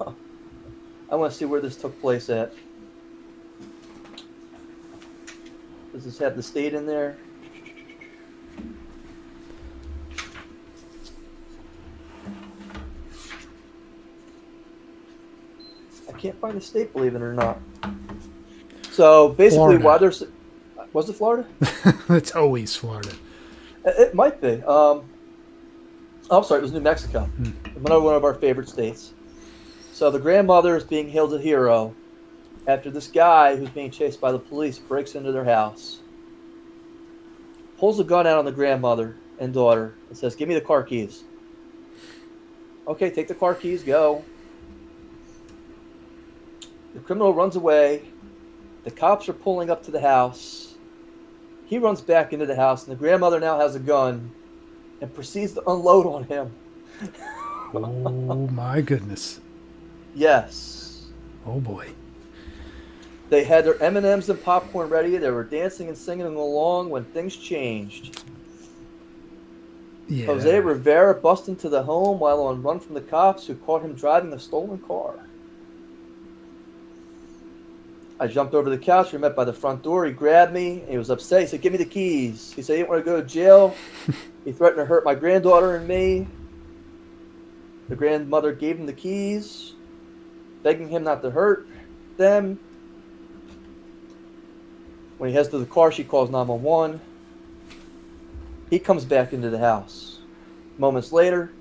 I want to see where this took place at. Does this have the state in there? I can't find the state, believe it or not. So basically, Florida. while there's, was it Florida? It's always Florida. It might be. I'm sorry, it was New Mexico. Another one of our favorite states. So the grandmother is being hailed as a hero after this guy who's being chased by the police breaks into their house, pulls a gun out on the grandmother and daughter, and says, "Give me the car keys." Okay, take the car keys, go. The criminal runs away. The cops are pulling up to the house. He runs back into the house, and the grandmother now has a gun and proceeds to unload on him. Oh, my goodness. Yes. Oh, boy. They had their M&Ms and popcorn ready. They were dancing and singing along when things changed. Yeah. Jose Rivera bust into the home while on run from the cops who caught him driving a stolen car. I jumped over the couch. We were met by the front door. He grabbed me. And he was upset. He said, "Give me the keys." He said he didn't want to go to jail. He threatened to hurt my granddaughter and me. The grandmother gave him the keys, begging him not to hurt them. When he heads to the car, she calls 911. He comes back into the house. Moments later,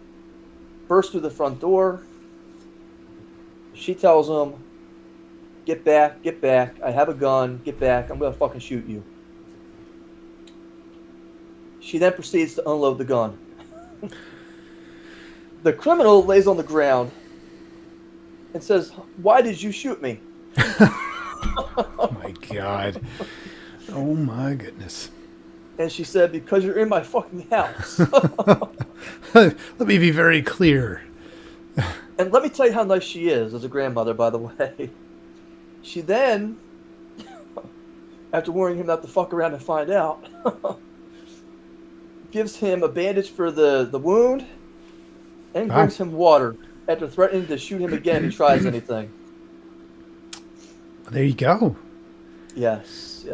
bursts through the front door. She tells him, get back, I have a gun, get back, I'm going to fucking shoot you." She then proceeds to unload the gun. The criminal lays on the ground and says, "Why did you shoot me?" Oh, my God. Oh, my goodness. And she said, "Because you're in my fucking house." Let me be very clear. And let me tell you how nice she is as a grandmother, by the way. She then, after warning him not to fuck around and find out, gives him a bandage for the wound and brings him water after threatening to shoot him again if he tries anything. There you go. Yes.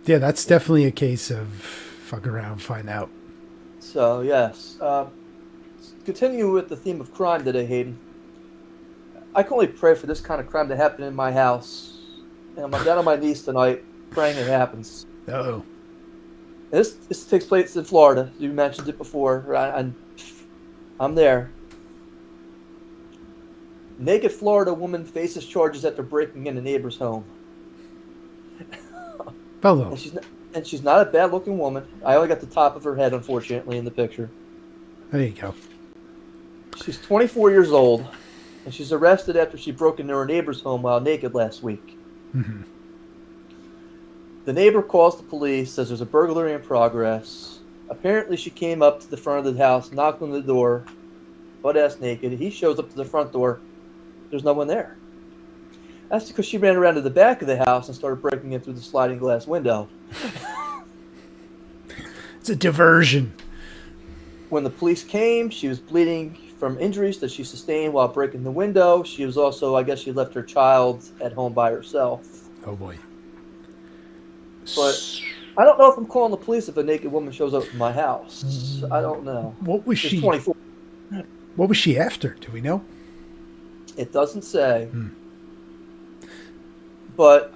Yeah, that's definitely a case of fuck around, find out. So, yes. Continue with the theme of crime today, Hayden. I can only pray for this kind of crime to happen in my house. And I'm down on my knees tonight praying it happens. Uh-oh. This takes place in Florida. You mentioned it before. I'm there. Naked Florida woman faces charges after breaking in a neighbor's home. Hello. And she's not a bad-looking woman. I only got the top of her head, unfortunately, in the picture. There you go. She's 24 years old, and she's arrested after she broke into her neighbor's home while naked last week. Mm-hmm. The neighbor calls the police, says there's a burglary in progress. Apparently, she came up to the front of the house, knocked on the door, butt-ass naked. He shows up to the front door. There's no one there. That's because she ran around to the back of the house and started breaking in through the sliding glass window. It's a diversion. When the police came, she was bleeding from injuries that she sustained while breaking the window. She was also, I guess she left her child at home by herself. Oh boy. But I don't know if I'm calling the police if a naked woman shows up at my house. I don't know. What was It's she? 24. What was she after? Do we know? It doesn't say. But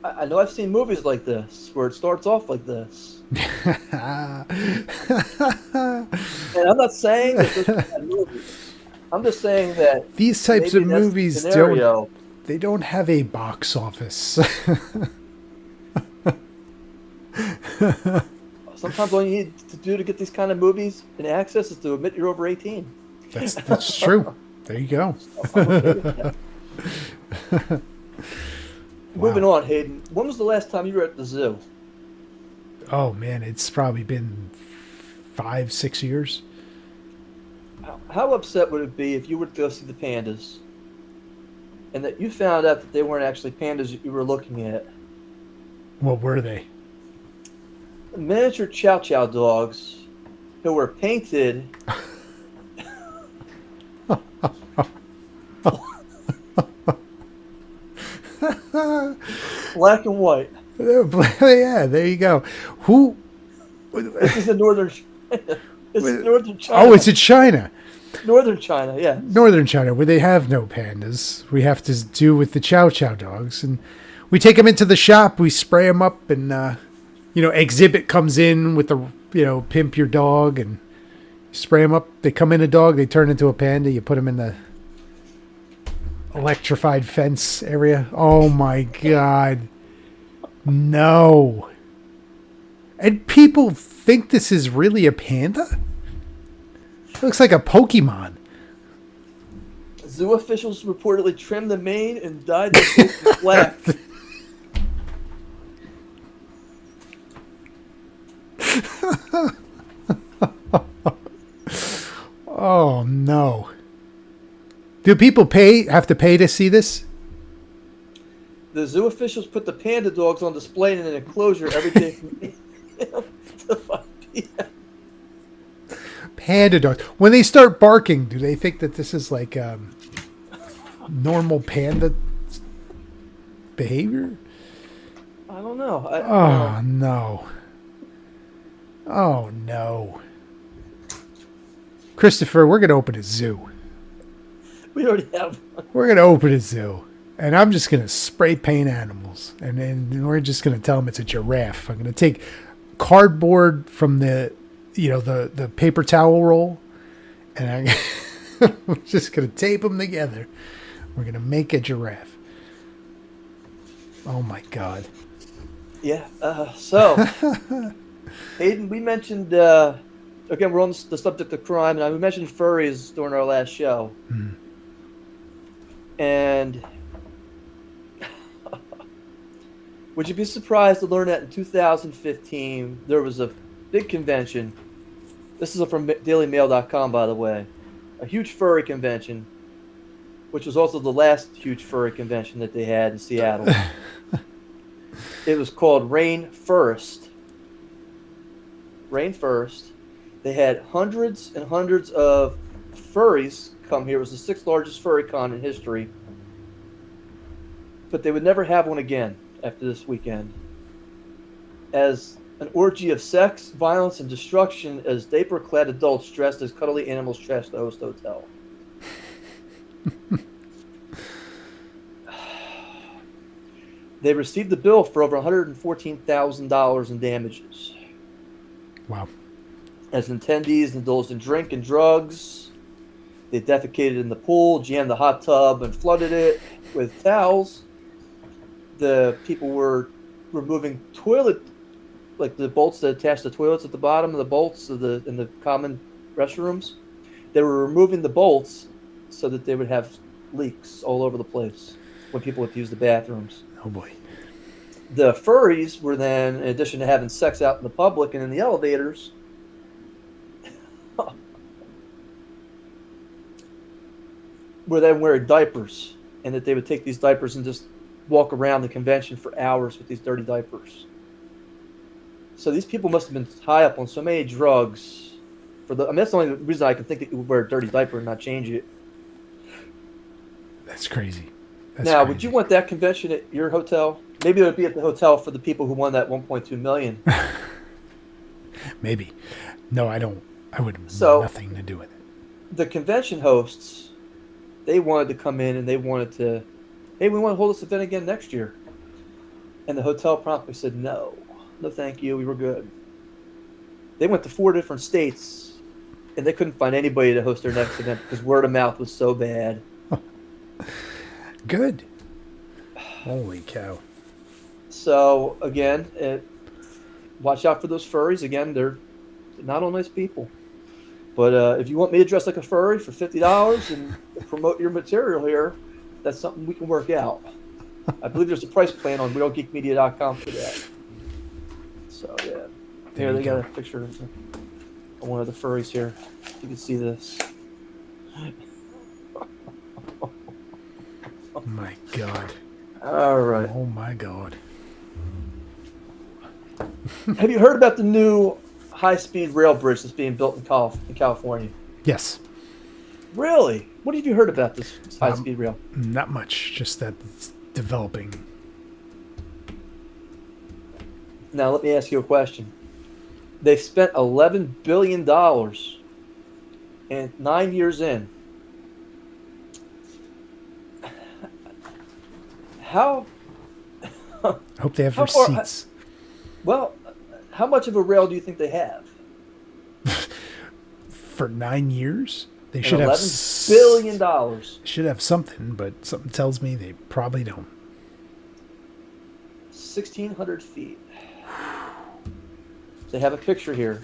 I know I've seen movies like this where it starts off like this. And I'm not saying that this is a movie. I'm just saying that These types of maybe that's the movies scenario. don't have a box office. Sometimes all you need to do to get these kind of movies and access is to admit you're over 18. That's true. There you go. Moving on, Hayden. When was the last time you were at the zoo? Oh man, it's probably been 5-6 years. How upset would it be if you were to go see the pandas and that you found out that they weren't actually pandas that you were looking at? What were they? Miniature Chow Chow dogs who were painted black and white. Yeah, there you go. Who? This is in northern China. It's in northern China. Oh, it's in China. Northern China, yeah. Northern China, where they have no pandas. We have to do with the Chow Chow dogs, and we take them into the shop. We spray them up, and Exhibit comes in with the pimp your dog, and you spray them up. They come in a dog. They turn into a panda. You put them in the electrified fence area. Oh my God. No. And people think this is really a panda? It looks like a Pokemon. Zoo officials reportedly trimmed the mane and dyed the face black. Oh no. Do people have to pay to see this? The zoo officials put the panda dogs on display in an enclosure every day from 8 a.m. to 5 p.m. Panda dogs. When they start barking, do they think that this is like normal panda behavior? I don't know. Oh no. Oh no. Christopher, we're going to open a zoo. We already have one. We're going to open a zoo. And I'm just going to spray paint animals. And then we're just going to tell them it's a giraffe. I'm going to take cardboard from the paper towel roll. And I'm just going to tape them together. We're going to make a giraffe. Oh, my God. Yeah. So, Hayden, we mentioned, again, we're on the subject of crime, and we mentioned furries during our last show. And would you be surprised to learn that in 2015 there was a big convention? This is from DailyMail.com, by the way. A huge furry convention, which was also the last huge furry convention that they had in Seattle. It was called Rainforest. Rainforest. They had hundreds and hundreds of furries come here. It was the 6th largest furry con in history. But they would never have one again after this weekend. As an orgy of sex, violence, and destruction as diaper-clad adults dressed as cuddly animals trashed the host hotel. They received a bill for over $114,000 in damages. Wow. As attendees indulged in drink and drugs, they defecated in the pool, jammed the hot tub, and flooded it with towels. The people were removing like the bolts that attach the toilets at the bottom of the bolts in the common restrooms. They were removing the bolts so that they would have leaks all over the place when people would use the bathrooms. Oh boy. The furries were then, in addition to having sex out in the public and in the elevators, were then wearing diapers and that they would take these diapers and just walk around the convention for hours with these dirty diapers. So these people must have been high up on so many drugs. That's the only reason I can think that you would wear a dirty diaper and not change it. That's crazy. Now, would you want that convention at your hotel? Maybe it would be at the hotel for the people who won that 1.2 million. Maybe. No, I don't. I would have nothing to do with it. The convention hosts, they wanted to come in and they wanted to, hey, we want to hold this event again next year. And the hotel promptly said, no, thank you, we were good. They went to 4 different states and they couldn't find anybody to host their next event because word of mouth was so bad. Good. Holy cow. So, again, watch out for those furries. Again, they're not all nice people. But if you want me to dress like a furry for $50 and promote your material here, that's something we can work out. I believe there's a price plan on RealGeekMedia.com for that. So, yeah. Here, they got a picture of one of the furries here. You can see this. Oh, my God. All right. Oh, my God. Have you heard about the new high-speed rail bridge that's being built in California? Yes. Really? What have you heard about this high-speed rail? Not much. Just that it's developing. Now, let me ask you a question. They've spent $11 billion and 9 years in. How? I hope they have receipts. Well, how much of a rail do you think they have? For 9 years? They should have $11 billion. Should have something, but something tells me they probably don't. 1,600 feet. They have a picture here.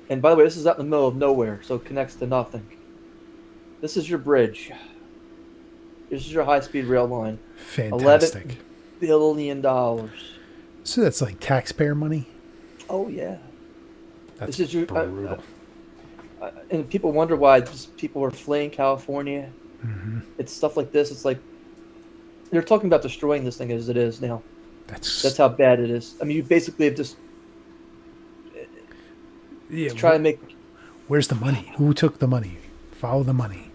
And by the way, this is out in the middle of nowhere, so it connects to nothing. This is your bridge. This is your high-speed rail line. Fantastic. $11 billion. So that's like taxpayer money? Oh, yeah. That's this is your, brutal. And people wonder why people are fleeing California. Mm-hmm. It's stuff like this. It's like they're talking about destroying this thing as it is now. That's how bad it is. I mean, you basically have just try to make. Where's the money? Who took the money? Follow the money.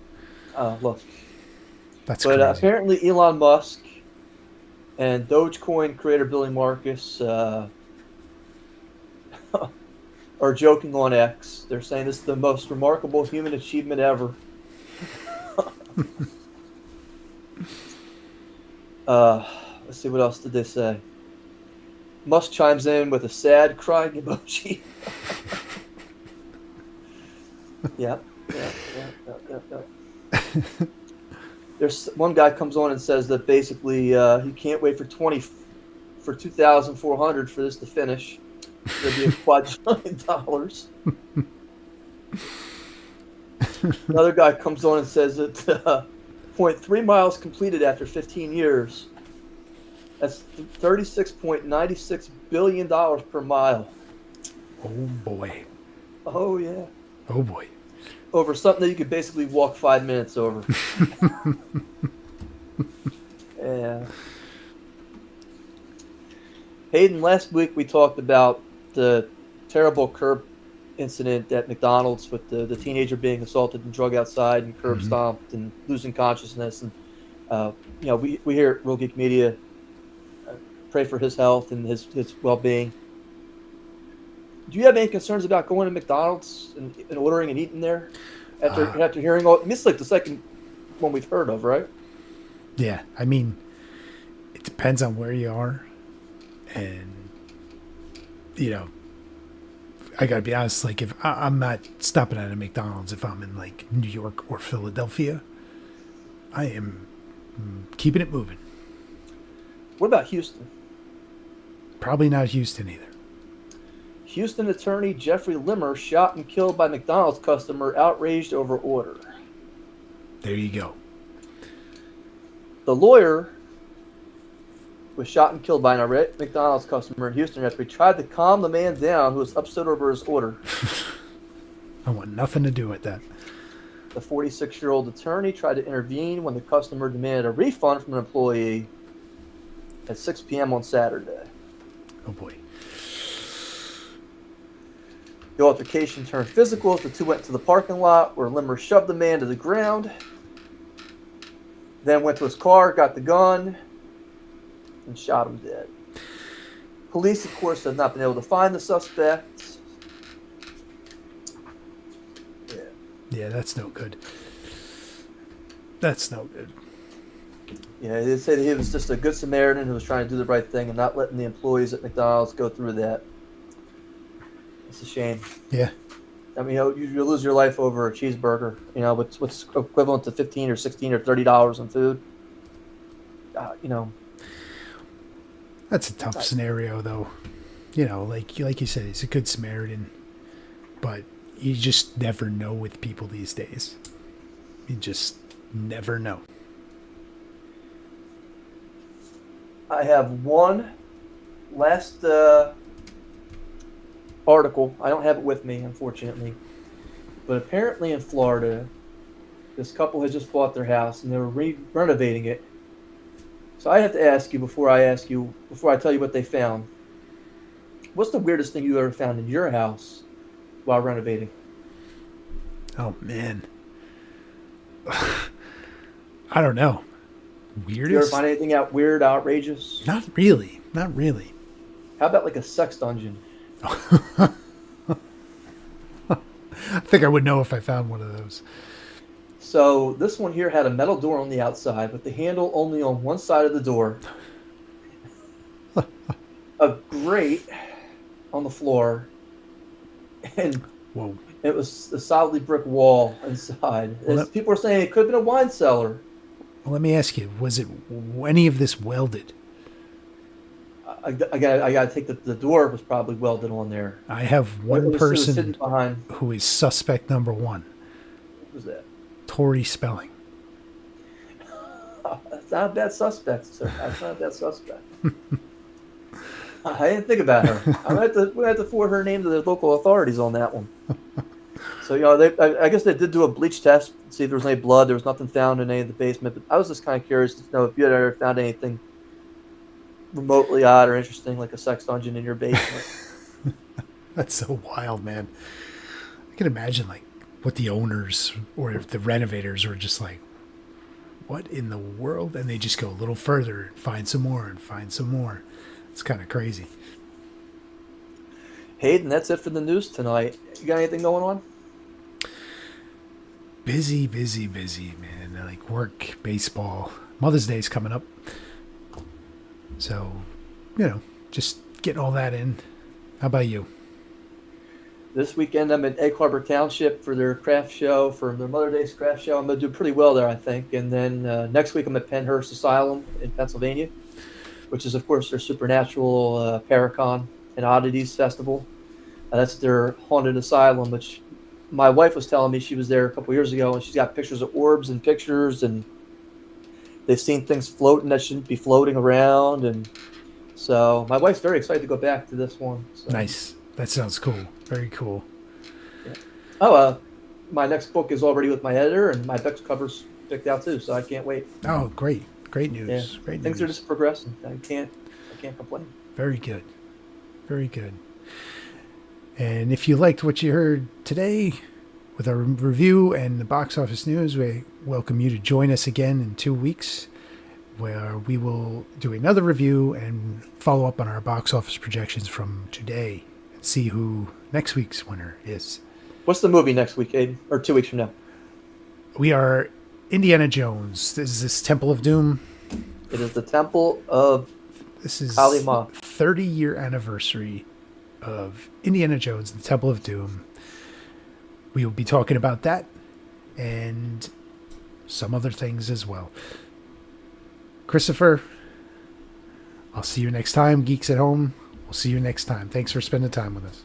Look. That's crazy. But apparently Elon Musk and Dogecoin creator Billy Marcus are joking on X. They're saying this is the most remarkable human achievement ever. Let's see, what else did they say? Musk chimes in with a sad crying emoji. Yep. There's one guy comes on and says that basically he can't wait for 2,400 for this to finish. It'll be $2 quadrillion. Another guy comes on and says that 0.3 miles completed after 15 years. That's $36.96 billion per mile. Oh boy. Oh yeah. Oh boy. Over something that you could basically walk 5 minutes over. Yeah. Hayden, last week we talked about the terrible curb incident at McDonald's with the teenager being assaulted and drug outside and curb stomped and losing consciousness. And we here at Real Geek Media pray for his health and his well-being. Do you have any concerns about going to McDonald's and ordering and eating there after hearing all? This is like the second one we've heard of, right? Yeah, I mean, it depends on where you are, and I gotta be honest. Like, if I'm not stopping at a McDonald's if I'm in like New York or Philadelphia, I am keeping it moving. What about Houston? Probably not Houston either. Houston attorney Jeffrey Limmer shot and killed by McDonald's customer outraged over order. There you go. The lawyer was shot and killed by an irate McDonald's customer in Houston after he tried to calm the man down who was upset over his order. I want nothing to do with that. The 46-year-old attorney tried to intervene when the customer demanded a refund from an employee at 6 p.m. on Saturday. Oh boy. The altercation turned physical as the two went to the parking lot where Limmer shoved the man to the ground, then went to his car, got the gun, and shot him dead. Police, of course, have not been able to find the suspect. Yeah, that's no good. That's no good. Yeah, they say that he was just a good Samaritan who was trying to do the right thing and not letting the employees at McDonald's go through that. It's a shame. Yeah. I mean, you lose your life over a cheeseburger, what's equivalent to $15 or $16 or $30 in food. That's a tough scenario, though. Like you said, he's a good Samaritan, but you just never know with people these days. You just never know. I have one last article. I don't have it with me, unfortunately. But apparently in Florida, this couple had just bought their house and they were renovating it. So I have to ask you before I tell you what they found. What's the weirdest thing you ever found in your house while renovating? Oh, man. I don't know. Weirdest? You ever find anything out weird, outrageous? Not really. How about like a sex dungeon? I think I would know if I found one of those. So this one here had a metal door on the outside, with the handle only on one side of the door. A grate on the floor, and Whoa. it was a solidly brick wall inside. Well, People are saying it could have been a wine cellar. Well, let me ask you: was it any of this welded? I got to think that the door was probably welded on there. I have It one was person sitting behind. who is suspect number one. What was that? Tori Spelling. That's not a bad suspect, sir. That's not a bad suspect. I didn't think about her. We have to forward her name to the local authorities on that one. So, I guess they did do a bleach test, see if there was any blood. There was nothing found in any of the basement. But I was just kind of curious to know if you had ever found anything remotely odd or interesting, like a sex dungeon in your basement. That's so wild, man. I can imagine, like, what the owners or if the renovators were just like, what in the world? And they just go a little further and find some more and find some more. It's kind of crazy. Hayden, that's it for the news tonight. You got anything going on? Busy, man. Like work, baseball. Mother's Day's coming up. So, just getting all that in. How about you? This weekend, I'm at Egg Harbor Township for their craft show, for their Mother's Day's craft show. I'm going to do pretty well there, I think. And then next week, I'm at Pennhurst Asylum in Pennsylvania, which is, of course, their supernatural Paracon and Oddities Festival. That's their haunted asylum, which my wife was telling me she was there a couple years ago, and she's got pictures of orbs and pictures, and they've seen things floating that shouldn't be floating around. And so my wife's very excited to go back to this one. So. Nice. That sounds cool. Very cool. Yeah. Oh, my next book is already with my editor, and my book cover's picked out too, so I can't wait. Oh, great. Great news. Yeah. Great Things news. are just progressing. I can't complain. Very good. Very good. And if you liked what you heard today with our review and the box office news, we welcome you to join us again in 2 weeks, where we will do another review and follow up on our box office projections from today and see who next week's winner is. What's the movie next week, Aiden? Or 2 weeks from now? We are Indiana Jones. This is this Temple of Doom. It is the Temple of This is Kali Ma. 30-year anniversary of Indiana Jones, the Temple of Doom. We will be talking about that and some other things as well. Christopher, I'll see you next time. Geeks at Home, we'll see you next time. Thanks for spending time with us.